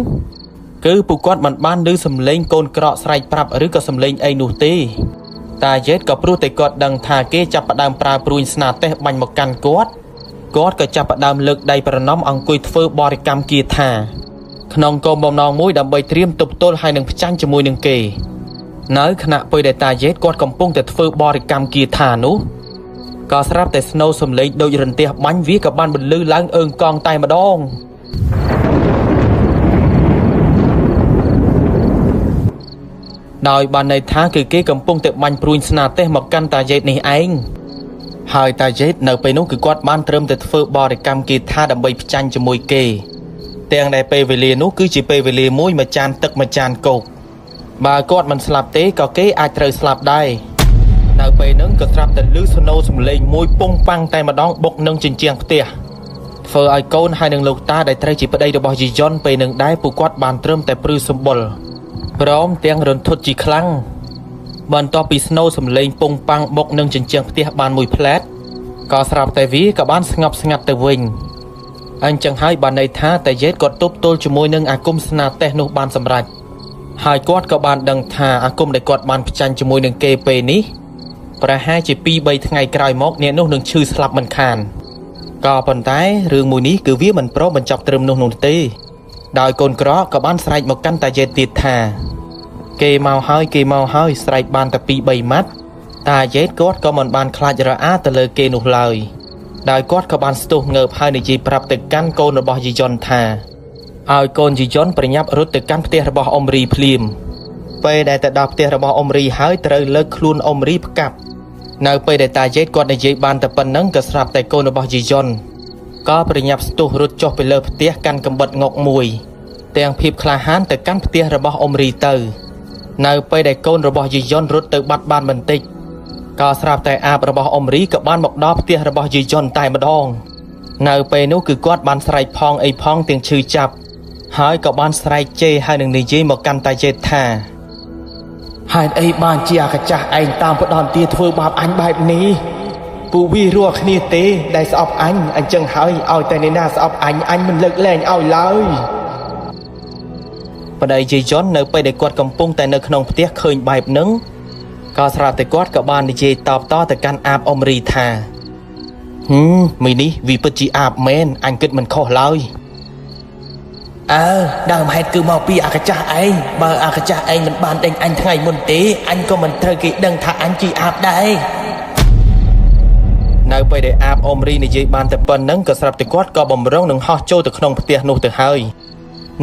A: គឺពួកគាត់មិនបានឮសំឡេងកូនក្រក់ស្រែកប្រាប់ឬក៏សំឡេងអីនោះទេតាយេតក៏ព្រោះតែគាត់ដឹងថាគេចាប់ផ្ដើមប្រើព្រួញស្នាទេសបាញ់មកកាន់គាត់ក៏ចាប់ផ្ដើមលើកដៃប្រណម្យអង្គុយធ្វើបរិកម្មគាថាក្នុងគោលបំណងមួយដើម្បីត្រៀមទប់ទល់ហើយនឹងផ្ចាញ់ជាមួយនឹងគេនៅខណៈពេលដែលតាយេតគាត់កំពុងតែធ្វើបរិកម្មគាថានោះ ក៏ស្រាប់តែស្នូលសំឡេងដូចរន្ទះបាញ់វាក៏បានបន្លឺឡើងអើងកងតែម្ដងដោយបានន័យថាគឺគេកំពុងតែបាញ់ព្រួញស្នាទេសមកកាន់តាយេតនេះឯងហើយតាយេតនៅពេលនោះគឺគាត់បានត្រឹមតែធ្វើបរិកម្មគាថាដើម្បីផ្ចាញ់ជាមួយគេទាំងដែលពេលវេលានោះគឺជាពេលវេលាមួយមួយចានទឹកមួយចានគោកបើគាត់មិនស្លាប់ទេក៏គេអាចត្រូវស្លាប់ដែរនៅពេលហ្នឹងក៏ស្រាប់តែឮស្នូលសំឡេងមួយពងប៉ាំងតែម្ដងបុកនឹងជញ្ជាំងផ្ទះធ្វើឲ្យកូនហើយនឹងលោកតាដែលត្រូវជាប្តីរបស់យីយ៉ុនពេលនឹងដែរពួកគាត់បានត្រឹមតែព្រឺសម្បុរព្រមទាំងរន្ធត់ជាខ្លាំងបន្ទាប់ពីស្នូលសំឡេងពងប៉ាំងបុកនឹងជញ្ជាំងផ្ទះបានមួយផ្លែតក៏ស្រាប់តែវាក៏បានស្ងប់ស្ងាត់ទៅវិញអញ្ចឹងហើយបានន័យថាតាយេតគាត់ទប់ទល់ជាមួយនឹងអាគមស្នាទេសនោះបានសម្រេចហើយគាត់ក៏បានដឹងថាអាគមដែលគាត់បានផ្ចាញ់ជាមួយនឹងគេពេលនេះប្រហែលជា 2-3 ថ្ងៃក្រោយមកអ្នកនោះនឹងឈឺស្លាប់មិនខានក៏ប៉ុន្តែរឿងមួយនេះគឺវាមិនព្រមបញ្ចប់ត្រឹមនោះទេដោយកូនក្រក៏បានស្រែកមកកាន់តាយេតទៀតថាគេមកហើយស្រែកបានតែ 2-3 ម៉ាត់តាយេតគាត់ក៏មិនបានខ្លាចរអាទៅលើគេនោះឡើយដោយគាត់ក៏បានស្ទុះងើបហើយនិយាយប្រាប់ទៅកាន់កូនរបស់យីយ៉ុនថាឲ្យកូនយីយ៉ុនប្រញាប់រត់ទៅកាន់ផ្ទះរបស់អ៊ុំរីភ្លាមពេលដែលទៅដល់ផ្ទះរបស់អ៊ុំរីហើយត្រូវលើកខ្លួនអ៊ុំរីផ្កាប់នៅពេលដែលតាយេតគាត់និយាយបានតែប៉ុណ្្នឹងក៏ស្រាប់តែកូនរបស់យីយ៉ុនក៏ប្រញាប់ស្ទុះរត់ចុះទៅលើផ្ទះកាន់កំបិតងុកមួយទាំងភាពក្លាហានទៅកាន់ផ្ទះរបស់អ៊ុំរីទៅនៅពេលដែលកូនរបស់យីយ៉ុនរត់ទៅបាត់បានបន្តិចក៏ស្រាប់តែអាបរបស់អ៊ុំរីក៏បានមកដល់ផ្ទះរបស់យីយ៉ុនតែម្ដងនៅពេលនោះគឺគាត់បានស្រែកផងអីផងទាំងឈឺចាប់ហើយក៏បានស្រែកជេរហើយនឹងនិយាយមកកាន់តាយេតថាហេតុអីបានជាអាកាចាស់ឯងតាមផ្ដន់ទាធ្វើបាបអញបែបនេះពួកវារស់គ្នាទេដែលស្អប់អញអញ្ចឹងហើយឲ្យតែអ្នកណាស្អប់អញមិនលើកលែងឲ្យឡើយប្តីយីយ៉ុននៅពេលដែលគាត់កំពុងតែនៅក្នុងផ្ទះឃើញបែបហ្នឹងក៏ស្រាប់តែគាត់ក៏បាននិយាយតបតទៅកាន់អាបអ៊ុំរីថាមីនេះវាពិតជាអាបមែនអញគិតមិនខុសឡើយដើមហេតុគឺមកពីអាកាចាស់ឯងបើអាកាចាស់ឯងមិនបានដេញអញថ្ងៃមុនទេអញក៏មិនត្រូវគេដឹងថាអញជាអាបដែរនៅពេលដែលអាបអ៊ុំរីនិយាយបានតែប៉ុណ្្នឹងក៏ស្រាប់តែគាត់ក៏បំរុងនឹងហោះចូលទៅក្នុងផ្ទះនោះទៅហើយ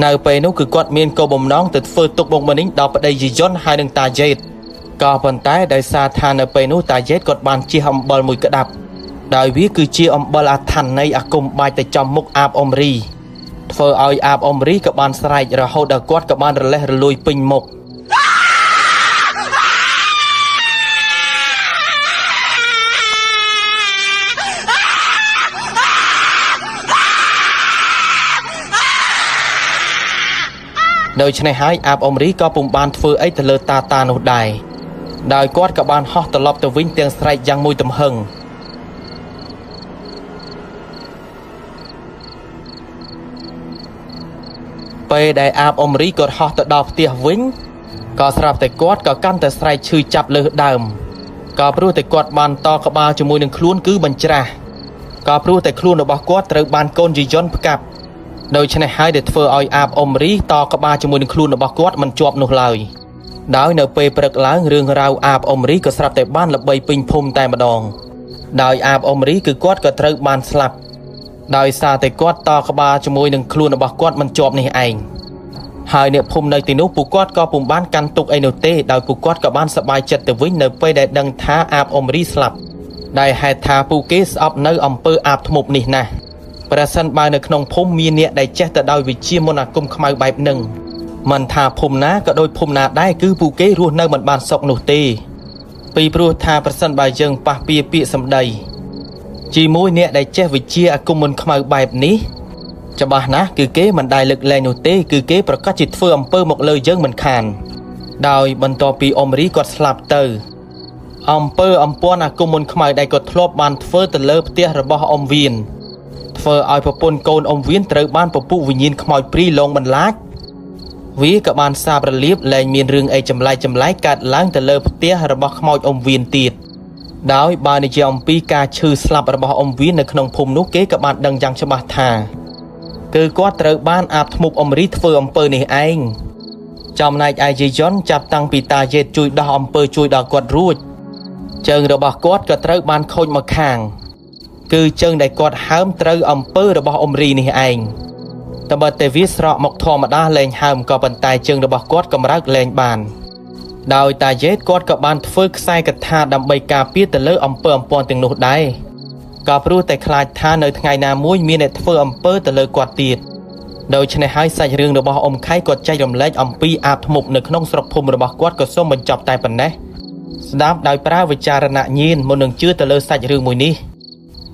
A: នៅពេលនោះគឺគាត់មានគោលបំណងទៅធ្វើទុកបុកម្នេញដល់ប្តីយីយ៉ុនហើយនឹងតាយេតក៏ប៉ុន្តែដោយសារថានៅពេលនោះតាយេតគាត់បានជិះអំបិលមួយក្តាប់ដោយវាគឺជាអំបិលអាថ័ន្តនៃអាគមបាច់ទៅចំមុខអាបអ៊ុំរីធ្វើឲ្យអាបអ៊ុំរីក៏បានស្រែករហូតដល់គាត់ក៏បានរលេះរលួយពេញមុខដូច្នេះហើយអាបអ៊ុំរីក៏ពុំបានធ្វើអីទៅលើតានោះដែរដោយគាត់ក៏បានហោះត្រឡប់ទៅវិញទាំងស្រែកយ៉ាងមួយទំហឹងពេលដែលអាបអ៊ុំរីគាត់ហោះទៅដល់ផ្ទះវិញក៏ស្រាប់តែគាត់ក៏កាន់តែស្រែកឈឺចាប់លើសដើមក៏ព្រោះតែគាត់បានតក្បាលជាមួយនឹងខ្លួនគឺបញ្ច្រាស់ក៏ព្រោះតែខ្លួនរបស់គាត់ត្រូវបានកូនយីយ៉ុនផ្កាប់ដូច្នេះហើយដែលធ្វើឲ្យអាបអ៊ុំរីតក្បាលជាមួយនឹងខ្លួនរបស់គាត់មិនជាប់នោះឡើយដោយនៅពេលព្រឹកឡើងរឿងរ៉ាវអាបអ៊ុំរីក៏ស្រាប់តែបានល្បីពេញភូមិតែម្ដងដោយអាបអ៊ុំរីគឺគាត់ក៏ត្រូវបានស្លាប់ដោយសារតែគាត់តក្បាលជាមួយនឹងខ្លួនរបស់គាត់មិនជាប់នេះឯងហើយអ្នកភូមិនៅទីនោះពួកគាត់ក៏ពុំបានកាន់ទុកអីនោះទេដោយពួកគាត់ក៏បានសប្បាយចិត្តទៅវិញនៅពេលដែលដឹងថាអាបអ៊ុំរីស្លាប់ដែលហេតុថាពួកគេស្អប់នៅអំពើអាបធ្មប់នេះណាស់ប្រសិនបើនៅក្នុងភូមិមានអ្នកដែលចេះទៅដោយវិជ្ជាមន្តអាគមខ្មៅបែបហ្នឹងមិនថាភូមិណាក៏ដូចភូមិណាដែរគឺពួកគេរស់នៅមិនបានសុខនោះទេពីព្រោះថាប្រសិនបើយើងប៉ះពាក្យសម្ដីជាមួយអ្នកដែលចេះវិជ្ជាអាគមមន្តខ្មៅបែបនេះច្បាស់ណាស់គឺគេមិនដែលលើកលែងនោះទេគឺគេប្រកាសជាធ្វើអំពើមកលើយើងមិនខានដោយបន្ទាប់ពីអ៊ុំរីគាត់ស្លាប់ទៅអំពើអំពាន់អាគមមន្តខ្មៅដែលគាត់ធ្លាប់បានធ្វើទៅលើផ្ទះរបស់អ៊ុំវៀនធ្វើឲ្យប្រពន្ធកូនអ៊ុំវៀនត្រូវបានពពុះវិញ្ញាណខ្មោចព្រីលងបន្លាចវាក៏បានសាបរលាបលែងមានរឿងអីចម្លែកកើតឡើងទៅលើផ្ទះរបស់ខ្មោចអ៊ុំវៀនទៀតដោយបើនិយាយអំពីការឈឺស្លាប់របស់អ៊ុំវៀននៅក្នុងភូមិនោះគេក៏បានដឹងយ៉ាងច្បាស់ថាគឺគាត់ត្រូវបានអាបធ្មប់អ៊ុំរីធ្វើអំពើនេះឯងចំណែកឯយីយ៉ុនចាប់តាំងពីតាយេតជួយដោះអំពើជួយដល់គាត់រួច ជើងរបស់គាត់ក៏ត្រូវបានខូចមកខាងគឺជើងដែលគាត់ហើមត្រូវអំពើរបស់អ៊ុំរីនេះឯងតែបើតែវាស្រកមកធម្មតាលែងហើមក៏ប៉ុន្តែជើងរបស់គាត់កម្រើកលែងបានដោយតាយេតគាត់ក៏បានធ្វើខ្សែកថាដើម្បីការពារទៅលើអំពើអំព័ន្ធទាំងនោះដែរក៏ព្រោះតែខ្លាចថានៅថ្ងៃណាមួយមានអ្នកធ្វើអំពើទៅលើគាត់ទៀតដូច្នេះហើយសាច់រឿងរបស់អ៊ុំខៃគាត់ចែករំលែកអំពីអាបធ្មប់នៅក្នុងស្រុកភូមិរបស់គាត់ក៏សូមបញ្ចប់តែប៉ុណ្ណេះស្ដាប់ដោយប្រើវិចារណញ្ញាណមុននឹងជឿទៅលើសាច់រឿងមួយនេះ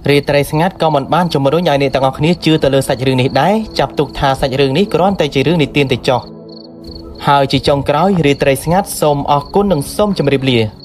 A: រាត្រីស្ងាត់ក៏មិនបានជំរុញឲ្យអ្នកទាំងអស់គ្នាជឿទៅលើសាច់រឿងនេះដែរចាប់ទុកថាសាច់រឿងនេះគ្រាន់តែជារឿងនិទានទៅចុះហើយជាចុងក្រោយរាត្រីស្ងាត់សូមអរគុណនិងសូមជម្រាបលា